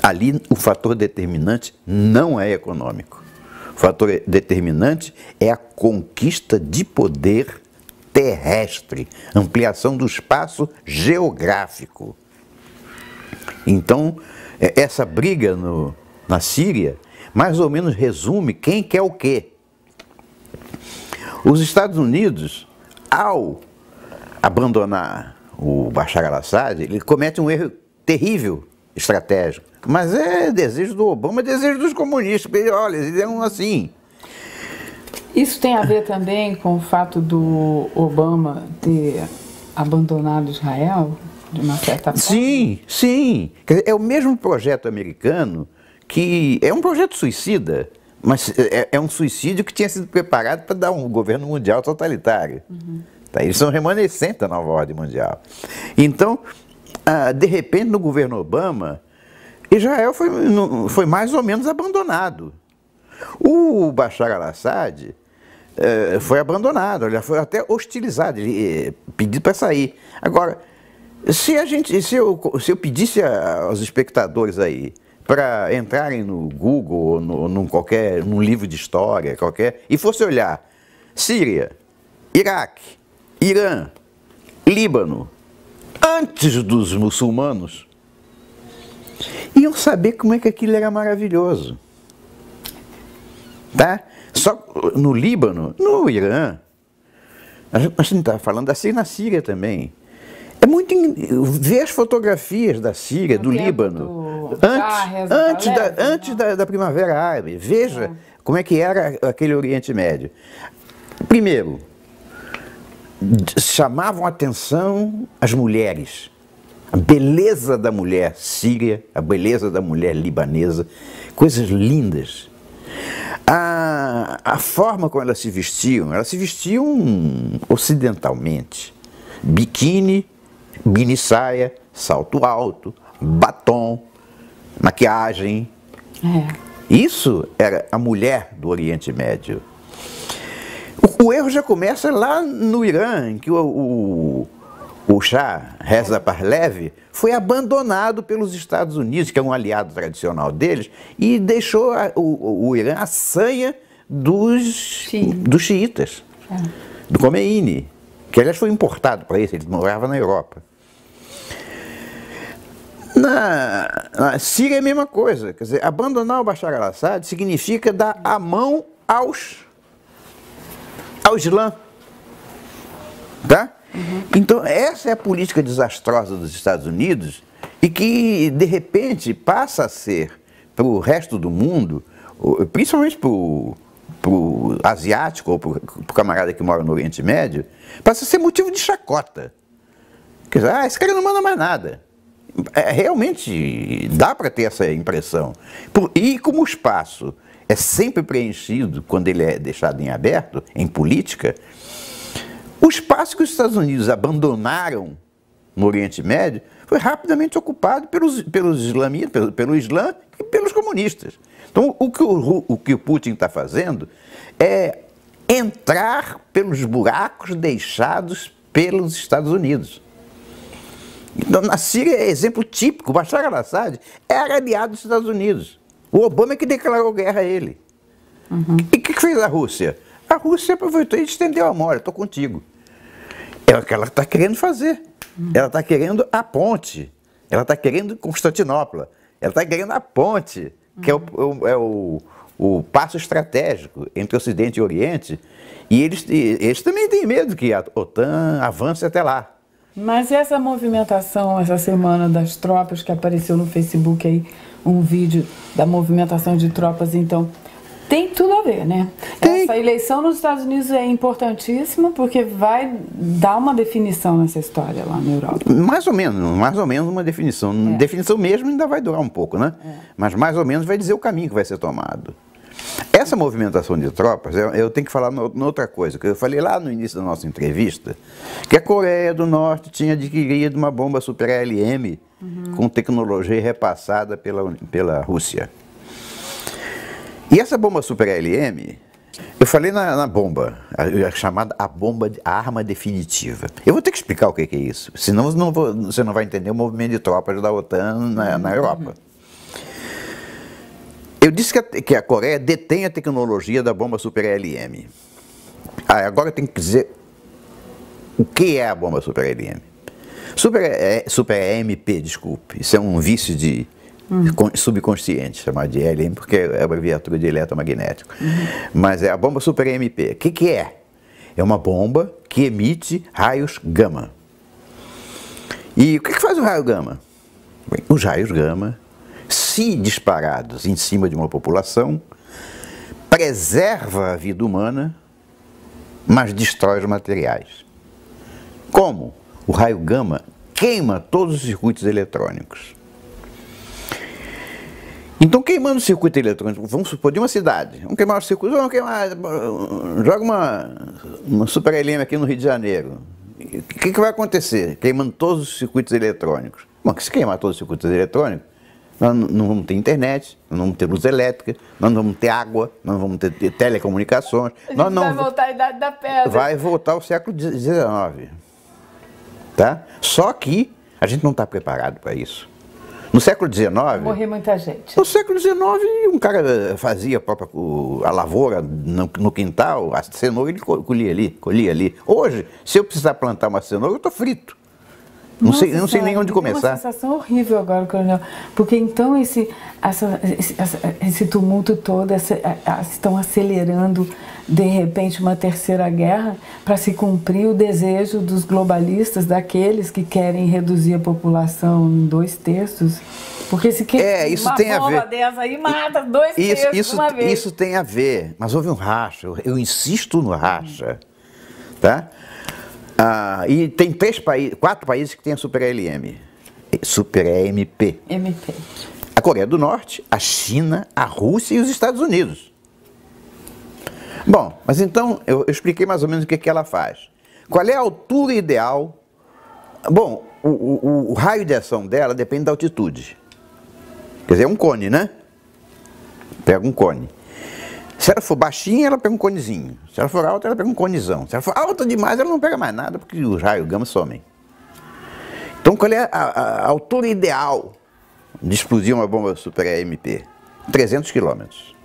Ali, o fator determinante não é econômico. O fator determinante é a conquista de poder terrestre, ampliação do espaço geográfico. Então, essa briga na Síria, mais ou menos resume quem quer o quê. Os Estados Unidos, ao abandonar o Bashar al-Assad, ele comete um erro terrível, estratégico. Mas é desejo do Obama, é desejo dos comunistas, porque olha, eles eram assim. Isso tem a ver também com o fato do Obama ter abandonado Israel, de uma certa forma? Sim, sim. Quer dizer, é o mesmo projeto americano, que é um projeto suicida, mas é um suicídio que tinha sido preparado para dar um governo mundial totalitário. Uhum. Tá? Eles são remanescentes da nova ordem mundial. Então, de repente, no governo Obama, Israel foi mais ou menos abandonado. O Bashar al-Assad foi abandonado, ele foi até hostilizado, ele pediu para sair. Agora, se eu pedisse aos espectadores aí para entrarem no Google ou num livro de história qualquer e fosse olhar Síria, Iraque, Irã, Líbano, antes dos muçulmanos, iam saber como é que aquilo era maravilhoso. Tá? Só no Líbano, no Irã, a gente está falando da Síria, na Síria também. É muito. Ver as fotografias da Síria, do Líbano, antes da Primavera Árabe. Veja como é que era aquele Oriente Médio. Primeiro, chamavam a atenção as mulheres. A beleza da mulher síria, a beleza da mulher libanesa, coisas lindas. A forma como elas se vestiam ocidentalmente. Biquíni, mini saia, salto alto, batom, maquiagem. Isso era a mulher do Oriente Médio. O erro já começa lá no Irã, em que o Shah Reza Pahlavi foi abandonado pelos Estados Unidos, que é um aliado tradicional deles, e deixou o Irã à sanha dos xiitas, do Khomeini, que aliás foi importado para isso, ele morava na Europa. Na Síria é a mesma coisa, quer dizer, abandonar o Bashar al-Assad significa dar a mão ao Islã, tá? Uhum. Então, essa é a política desastrosa dos Estados Unidos e que, de repente, passa a ser, para o resto do mundo, principalmente para o asiático ou para o camarada que mora no Oriente Médio, passa a ser motivo de chacota. Quer dizer, esse cara não manda mais nada. Realmente dá para ter essa impressão. E como o espaço é sempre preenchido quando ele é deixado em aberto, em política, o espaço que os Estados Unidos abandonaram no Oriente Médio foi rapidamente ocupado pelos islamistas, pelo Islã e pelos comunistas. Então, o que o Putin está fazendo é entrar pelos buracos deixados pelos Estados Unidos. Então, na Síria é exemplo típico. Bashar al-Assad era aliado dos Estados Unidos. O Obama é que declarou guerra a ele. E o que fez a Rússia? A Rússia aproveitou e estendeu a mão. Olha, estou contigo. É o que ela está querendo fazer. Ela está querendo a ponte. Ela está querendo Constantinopla. Ela está querendo a ponte, que é o passo estratégico entre Ocidente e Oriente. E eles também têm medo que a OTAN avance até lá. Mas essa movimentação, essa semana das tropas, que apareceu no Facebook aí, um vídeo da movimentação de tropas, então, tem tudo a ver, né? Tem. Essa eleição nos Estados Unidos é importantíssima porque vai dar uma definição nessa história lá na Europa. Mais ou menos uma definição. Definição mesmo ainda vai durar um pouco, né? Mas mais ou menos vai dizer o caminho que vai ser tomado. Essa movimentação de tropas, eu tenho que falar noutra coisa, que eu falei lá no início da nossa entrevista, que a Coreia do Norte tinha adquirido uma bomba Super ALM com tecnologia repassada pela Rússia. E essa bomba Super ALM, eu falei na bomba, chamada a arma definitiva. Eu vou ter que explicar o que é isso, senão você não vai entender o movimento de tropas da OTAN na Europa. Eu disse que a Coreia detém a tecnologia da bomba Super ALM. Agora eu tenho que dizer o que é a bomba Super ALM. Super AMP, desculpe. Isso é um vício de subconsciente, chamado de ALM, porque é abreviatura de eletromagnético. Mas é a bomba Super AMP. O que é? É uma bomba que emite raios gama. E o que faz o raio gama? Bem, os raios gama, se disparados em cima de uma população, preserva a vida humana, mas destrói os materiais. Como? O raio gama queima todos os circuitos eletrônicos. Então, queimando o circuito eletrônico, vamos supor, de uma cidade, vamos queimar o circuito, joga uma Super ALM aqui no Rio de Janeiro. O que vai acontecer? Queimando todos os circuitos eletrônicos. Bom, se queimar todos os circuitos eletrônicos, nós não vamos ter internet, nós não vamos ter luz elétrica, nós não vamos ter água, nós não vamos ter telecomunicações. Vai voltar à Idade da Pedra. Vai voltar ao século XIX. Tá? Só que a gente não está preparado para isso. No século XIX... Morreu muita gente. No século XIX, um cara fazia a lavoura no quintal, a cenoura ele colhia ali. Hoje, se eu precisar plantar uma cenoura, eu estou frito. Não sei nem onde começar. É uma sensação horrível agora, Coronel, porque então esse tumulto todo, estão acelerando de repente uma terceira guerra para se cumprir o desejo dos globalistas, daqueles que querem reduzir a população em 2/3, porque se quer isso tem a ver. Dessa aí mata 2/3 de uma vez. Isso tem a ver, mas houve um racha, eu insisto no racha, tá? E tem 4 países que têm a Super ALM, Super AMP. A Coreia do Norte, a China, a Rússia e os Estados Unidos. Bom, mas então eu expliquei mais ou menos o que ela faz. Qual é a altura ideal? Bom, o raio de ação dela depende da altitude. Quer dizer, é um cone, né? Pega um cone. Se ela for baixinha, ela pega um conezinho. Se ela for alta, ela pega um conezão. Se ela for alta demais, ela não pega mais nada, porque os raios gama somem. Então, qual é a altura ideal de explodir uma bomba Super AMP? 300 quilômetros.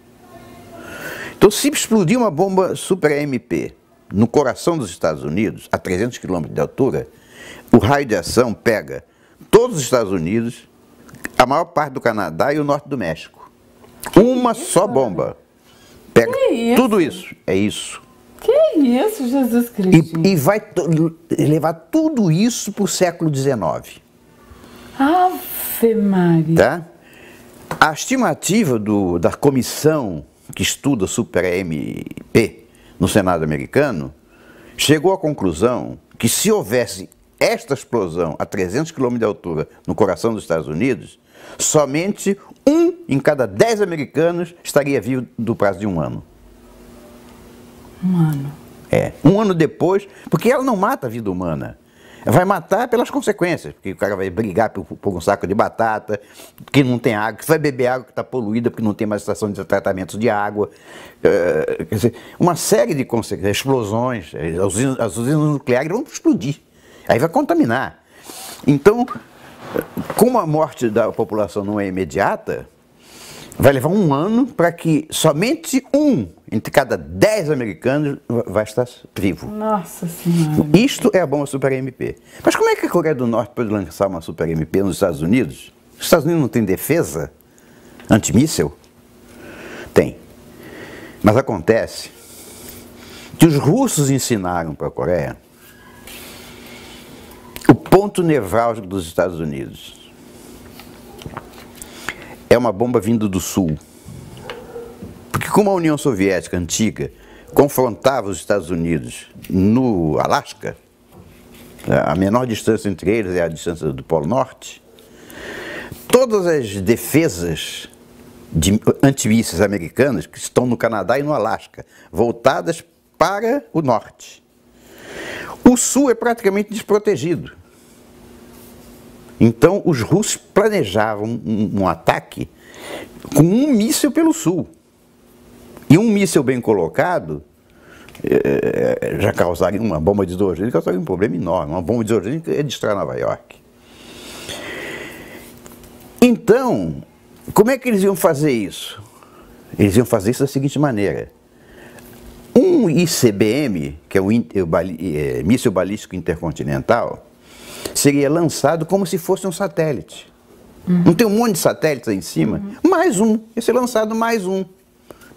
Então, se explodir uma bomba Super AMP no coração dos Estados Unidos, a 300 quilômetros de altura, o raio de ação pega todos os Estados Unidos, a maior parte do Canadá e o norte do México. Uma só bomba. Pega tudo isso. É isso. Que isso, Jesus Cristo. E vai levar tudo isso para o século XIX. Ave Maria. Tá? A estimativa da comissão que estuda Super AMP no Senado americano chegou à conclusão que se houvesse esta explosão a 300 km de altura no coração dos Estados Unidos, somente 1 em cada 10 americanos estaria vivo do prazo de 1 ano. 1 ano? É, 1 ano depois, porque ela não mata a vida humana. vai matar pelas consequências, porque o cara vai brigar por um saco de batata, que não tem água, que vai beber água que está poluída, porque não tem mais estação de tratamento de água. Quer dizer, uma série de consequências, explosões, as usinas nucleares vão explodir, aí vai contaminar. Então, como a morte da população não é imediata, vai levar um ano para que somente um entre cada 10 americanos vai estar vivo. Nossa Senhora. Isto é a bomba Super MP. Mas como é que a Coreia do Norte pode lançar uma Super MP nos Estados Unidos? Os Estados Unidos não têm defesa antimíssil? Tem. Mas acontece que os russos ensinaram para a Coreia o ponto nevrálgico dos Estados Unidos. É uma bomba vindo do sul. Porque como a União Soviética antiga confrontava os Estados Unidos no Alasca, a menor distância entre eles é a distância do Polo Norte, todas as defesas de antimísseis americanas que estão no Canadá e no Alasca, voltadas para o norte. O sul é praticamente desprotegido. Então, os russos planejavam um ataque com um míssil pelo sul. E um míssil bem colocado já causaria uma bomba de hidrogênio, causaria um problema enorme. Uma bomba de hidrogênio que ia destruir Nova York. Então, como é que eles iam fazer isso? Eles iam fazer isso da seguinte maneira. Um ICBM, que é o míssil balístico intercontinental, seria lançado como se fosse um satélite. Não tem um monte de satélites aí em cima? Mais um. Ia ser lançado mais um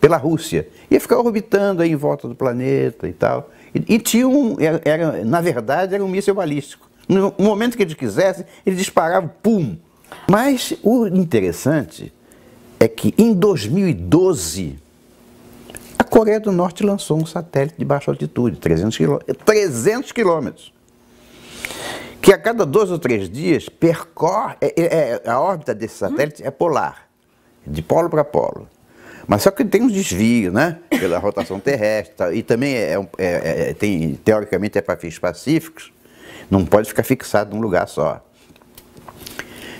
pela Rússia. Ia ficar orbitando aí em volta do planeta e tal. E tinha na verdade, era um míssil balístico. No momento que eles quisessem, eles disparavam, pum! Mas o interessante é que em 2012, a Coreia do Norte lançou um satélite de baixa altitude, 300 quilômetros. Que a cada 2 ou 3 dias percorre, a órbita desse satélite é polar, de polo para polo. Mas só que tem uns desvios, né? Pela rotação terrestre, tá? E também teoricamente é para fins pacíficos, não pode ficar fixado num lugar só.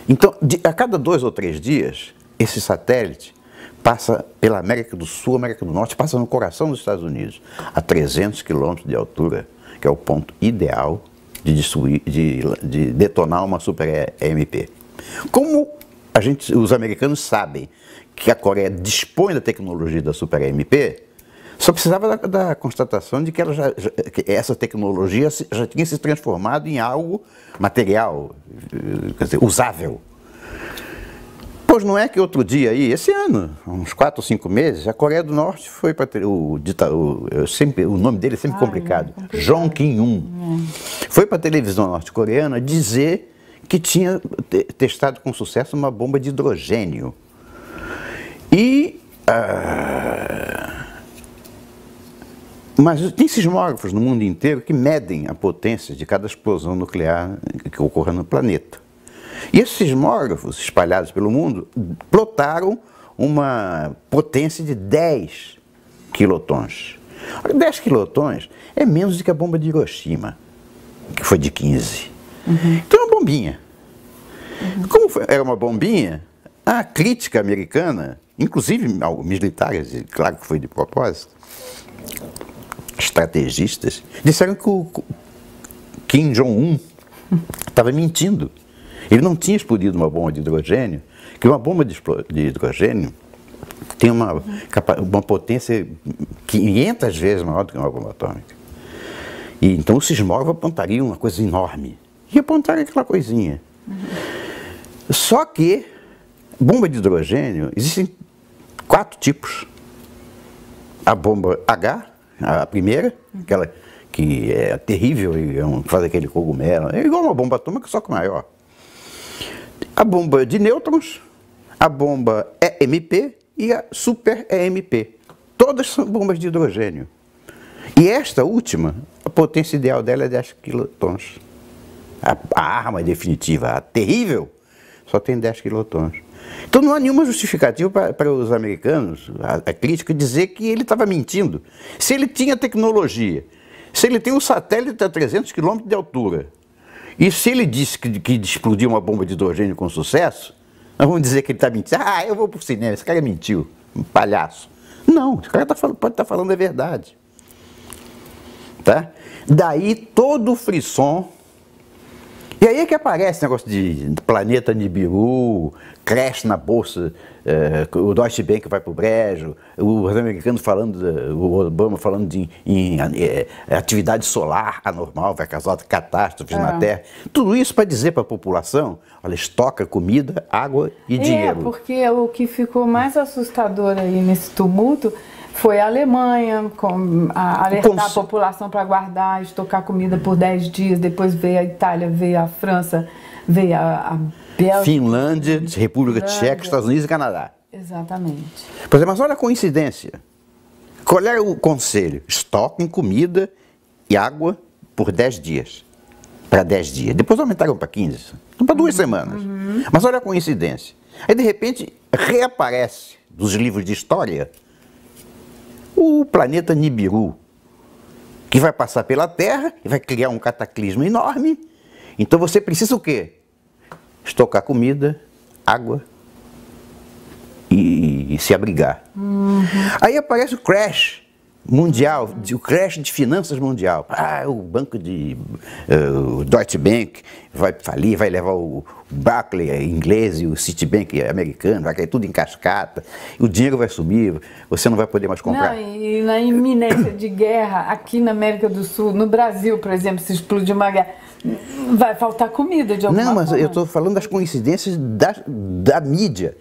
Então, a cada 2 ou 3 dias, esse satélite passa pela América do Sul, América do Norte, passa no coração dos Estados Unidos, a 300 quilômetros de altura, que é o ponto ideal de detonar uma Super MP. Como os americanos sabem que a Coreia dispõe da tecnologia da Super MP, só precisava da constatação de que essa tecnologia já tinha se transformado em algo material, quer dizer, usável. Pois não é que outro dia aí, esse ano, uns 4 ou 5 meses, a Coreia do Norte foi para o nome dele é sempre complicado, Jong Kim-un, foi para a televisão norte-coreana dizer que tinha testado com sucesso uma bomba de hidrogênio. Mas tem sismógrafos no mundo inteiro que medem a potência de cada explosão nuclear que ocorra no planeta. E esses sismógrafos espalhados pelo mundo plotaram uma potência de 10 quilotons. 10 quilotons é menos do que a bomba de Hiroshima, que foi de 15. Então é uma bombinha. Como era uma bombinha, a crítica americana, inclusive militares, claro que foi de propósito, estrategistas, disseram que o Kim Jong-un estava mentindo. Ele não tinha explodido uma bomba de hidrogênio, que uma bomba de hidrogênio tem uma potência 500 vezes maior do que uma bomba atômica. E então o sismógrafo apontaria uma coisa enorme. E apontaria aquela coisinha. Só que bomba de hidrogênio, existem 4 tipos. A bomba H, a primeira, aquela que é terrível e faz aquele cogumelo, é igual uma bomba atômica, só que maior. A bomba de nêutrons, a bomba EMP e a Super EMP. Todas são bombas de hidrogênio. E esta última, a potência ideal dela é 10 quilotons. A arma definitiva, a terrível, só tem 10 quilotons. Então não há nenhuma justificativa para os americanos, a crítica, dizer que ele estava mentindo. Se ele tinha tecnologia, se ele tem um satélite a 300 km de altura, E se ele disse que explodiu uma bomba de hidrogênio com sucesso, nós vamos dizer que ele está mentindo. Ah, eu vou para o cinema, esse cara mentiu, um palhaço. Não, esse cara pode estar falando a verdade. Tá? Daí todo o frisson. E aí é que aparece o negócio de planeta Nibiru, crash na bolsa, o Deutsche Bank vai para o brejo, os americanos falando, o Obama falando em atividade solar anormal, vai causar catástrofes na Terra. Tudo isso para dizer para a população, olha, estoca comida, água e dinheiro. Porque o que ficou mais assustador aí nesse tumulto foi a Alemanha, alertar a população para guardar, estocar comida por 10 dias, depois veio a Itália, veio a França, veio a Bélgica. Finlândia, República Tcheca, Estados Unidos e Canadá. Exatamente. Pois é, mas olha a coincidência. Qual é o conselho? Estoquem comida e água por 10 dias. Para 10 dias. Depois aumentaram para 15. Então para 2 semanas. Mas olha a coincidência. Aí de repente reaparece dos livros de história o planeta Nibiru, que vai passar pela Terra e vai criar um cataclismo enorme. Então você precisa o quê? Estocar comida, água e se abrigar. Aí aparece o crash mundial, o crash de finanças mundial. O banco o Deutsche Bank vai falir, vai levar o Barclays inglês e o Citibank americano, vai cair tudo em cascata, o dinheiro vai subir, você não vai poder mais comprar. Não, e na iminência de guerra, aqui na América do Sul, no Brasil, por exemplo, se explodir uma guerra, vai faltar comida de alguma forma. Não, mas eu estou falando das coincidências da mídia.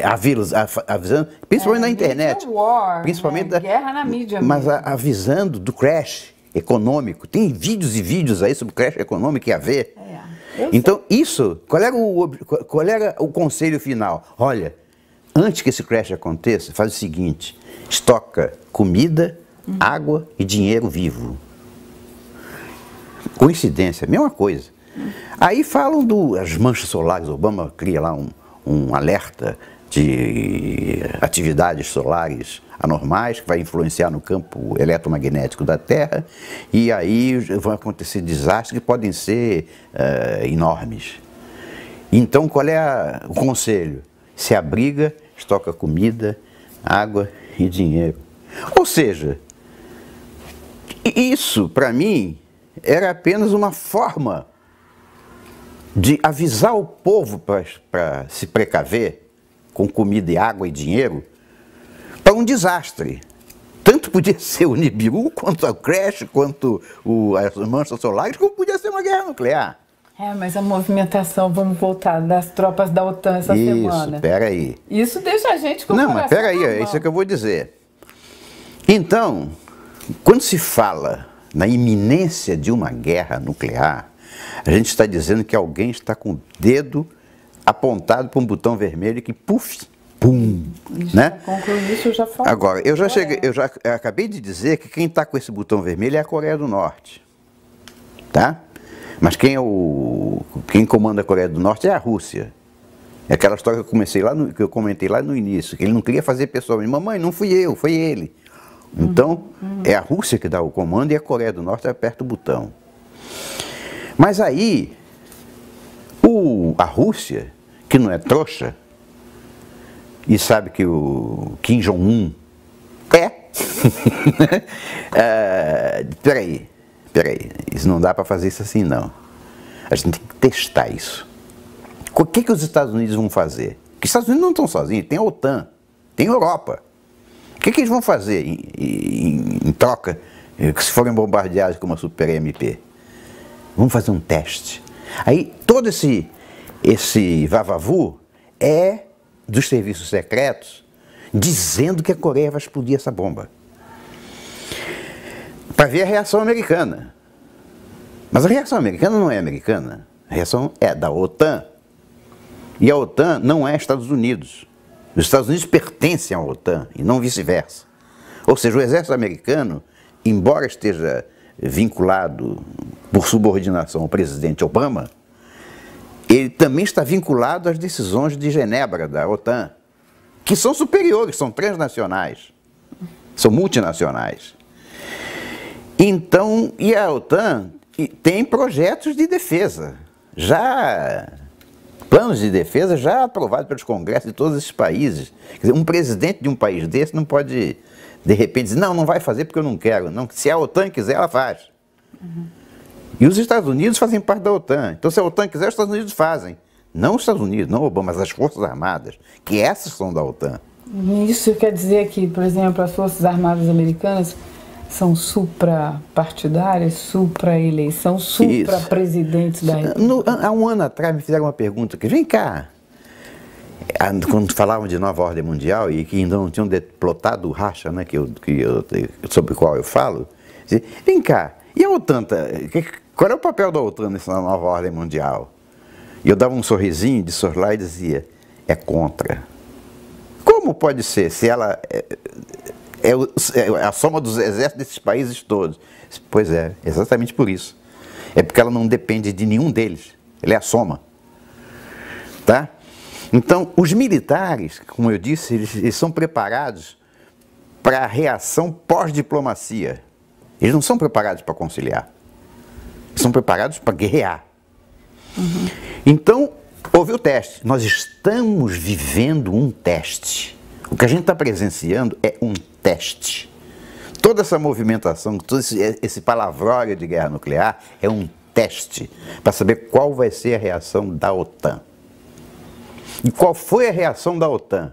Avisando, principalmente na internet, war, principalmente guerra na mídia, mas avisando do crash econômico. Tem vídeos e vídeos aí sobre o crash econômico que ia ver. Então isso, qual era o conselho final? Olha, antes que esse crash aconteça, faz o seguinte: estoca comida, água e dinheiro vivo. Coincidência, mesma coisa. Aí falam das manchas solares. Obama cria lá um alerta de atividades solares anormais que vai influenciar no campo eletromagnético da Terra, e aí vão acontecer desastres que podem ser enormes. Então qual é o conselho? Se abriga, estoca comida, água e dinheiro. Ou seja, isso para mim era apenas uma forma de avisar o povo para se precaver com comida e água e dinheiro para um desastre. Tanto podia ser o Nibiru, quanto o crash, quanto as manchas solares, como podia ser uma guerra nuclear. Mas a movimentação, vamos voltar, das tropas da OTAN essa semana. Isso, peraí. Isso deixa a gente com o Não, coração mas peraí, na é mão. isso que eu vou dizer. Então, quando se fala na iminência de uma guerra nuclear, a gente está dizendo que alguém está com o dedo apontado para um botão vermelho que, puf, pum, né? Concluir isso, eu já falei. Agora, eu acabei de dizer que quem está com esse botão vermelho é a Coreia do Norte, tá? Mas quem comanda a Coreia do Norte é a Rússia. É aquela história que eu comentei lá no início, que ele não queria fazer pessoalmente. Mamãe, não fui eu, foi ele. Então, é a Rússia que dá o comando e a Coreia do Norte aperta o botão. Mas aí, a Rússia, que não é trouxa, e sabe que o Kim Jong-un peraí, isso não dá para fazer isso assim não. A gente tem que testar isso. O que os Estados Unidos vão fazer? Porque os Estados Unidos não estão sozinhos, tem a OTAN, tem a Europa. O que eles vão fazer em troca, se forem bombardeados com uma Super MP? Vamos fazer um teste. Aí todo esse vavavu é dos serviços secretos dizendo que a Coreia vai explodir essa bomba. Para ver a reação americana. Mas a reação americana não é americana. A reação é da OTAN. E a OTAN não é Estados Unidos. Os Estados Unidos pertencem à OTAN e não vice-versa. Ou seja, o exército americano, embora esteja vinculado por subordinação ao presidente Obama, ele também está vinculado às decisões de Genebra, da OTAN, que são superiores, são transnacionais, são multinacionais. Então, e a OTAN tem projetos de defesa, planos de defesa já aprovados pelos congressos de todos esses países. Quer dizer, um presidente de um país desse não pode, de repente, dizer, não vai fazer porque eu não quero. Não, se a OTAN quiser, ela faz. E os Estados Unidos fazem parte da OTAN. Então, se a OTAN quiser, os Estados Unidos fazem. Não os Estados Unidos, não Obama, mas as Forças Armadas, que essas são da OTAN. Isso quer dizer que, por exemplo, as Forças Armadas americanas são supra-partidárias, supra-eleição, supra-presidentes da República. Há um ano atrás me fizeram uma pergunta que, vem cá, quando falavam de nova ordem mundial e que ainda não tinham plotado o racha, né, sobre o qual eu falo, vem cá, e a OTAN, qual é o papel da OTAN nessa nova ordem mundial? E eu dava um sorrisinho de sorriso e dizia, é contra. Como pode ser, se ela é a soma dos exércitos desses países todos? Pois é, exatamente por isso. É porque ela não depende de nenhum deles, ela é a soma. Tá? Então, os militares, como eu disse, eles são preparados para a reação pós-diplomacia. Eles não são preparados para conciliar. Eles são preparados para guerrear. Então, houve o teste. Nós estamos vivendo um teste. O que a gente está presenciando é um teste. Toda essa movimentação, todo esse palavrório de guerra nuclear é um teste para saber qual vai ser a reação da OTAN. E qual foi a reação da OTAN?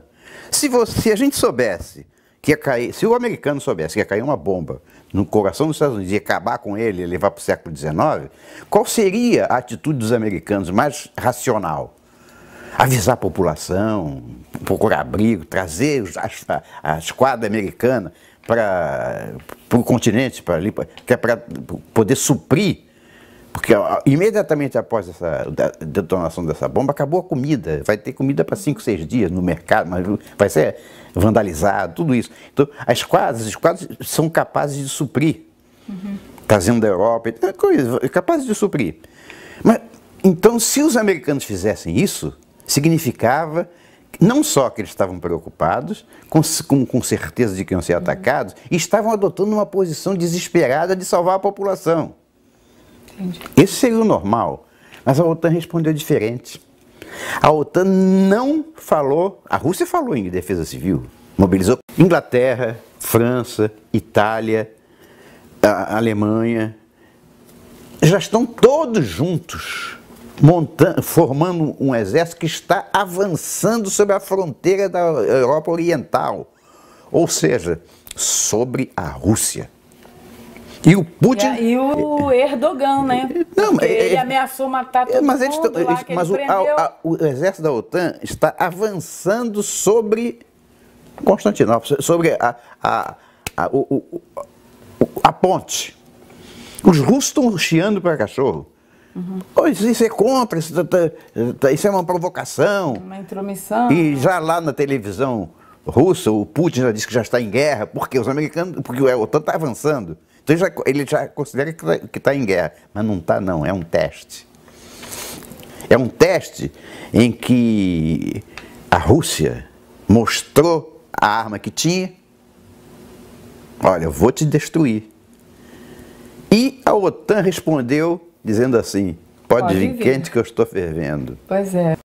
Se a gente soubesse que ia cair, se o americano soubesse que ia cair uma bomba no coração dos Estados Unidos e acabar com ele e levar para o século XIX, qual seria a atitude dos americanos mais racional? Avisar a população, procurar abrigo, trazer a esquadra americana para o continente, para poder suprir, porque imediatamente após a detonação dessa bomba, acabou a comida, vai ter comida para 5, 6 dias no mercado, mas vai ser vandalizado, tudo isso. Então, as esquadras são capazes de suprir, trazendo da Europa, capazes de suprir. Mas, então, se os americanos fizessem isso, significava não só que eles estavam preocupados, com certeza de que iam ser atacados, e estavam adotando uma posição desesperada de salvar a população. Entendi. Esse seria o normal, mas a OTAN respondeu diferente. A OTAN não falou, a Rússia falou em defesa civil, mobilizou Inglaterra, França, Itália, a Alemanha, já estão todos juntos, formando um exército que está avançando sobre a fronteira da Europa Oriental, ou seja, sobre a Rússia. E o Putin... E o Erdogan, né? Não, ele ameaçou matar todo mundo lá, que ele prendeu. O exército da OTAN está avançando sobre Constantinopla, sobre a ponte. Os russos estão chiando para cachorro. Isso é contra, isso é uma provocação. Uma intromissão. E já lá na televisão russa, o Putin já disse que já está em guerra, porque os americanos, porque a OTAN está avançando. Então ele já considera que está em guerra, mas não está não, é um teste. É um teste em que a Rússia mostrou a arma que tinha, olha, eu vou te destruir. E a OTAN respondeu dizendo assim, pode vir quente que eu estou fervendo. Pois é.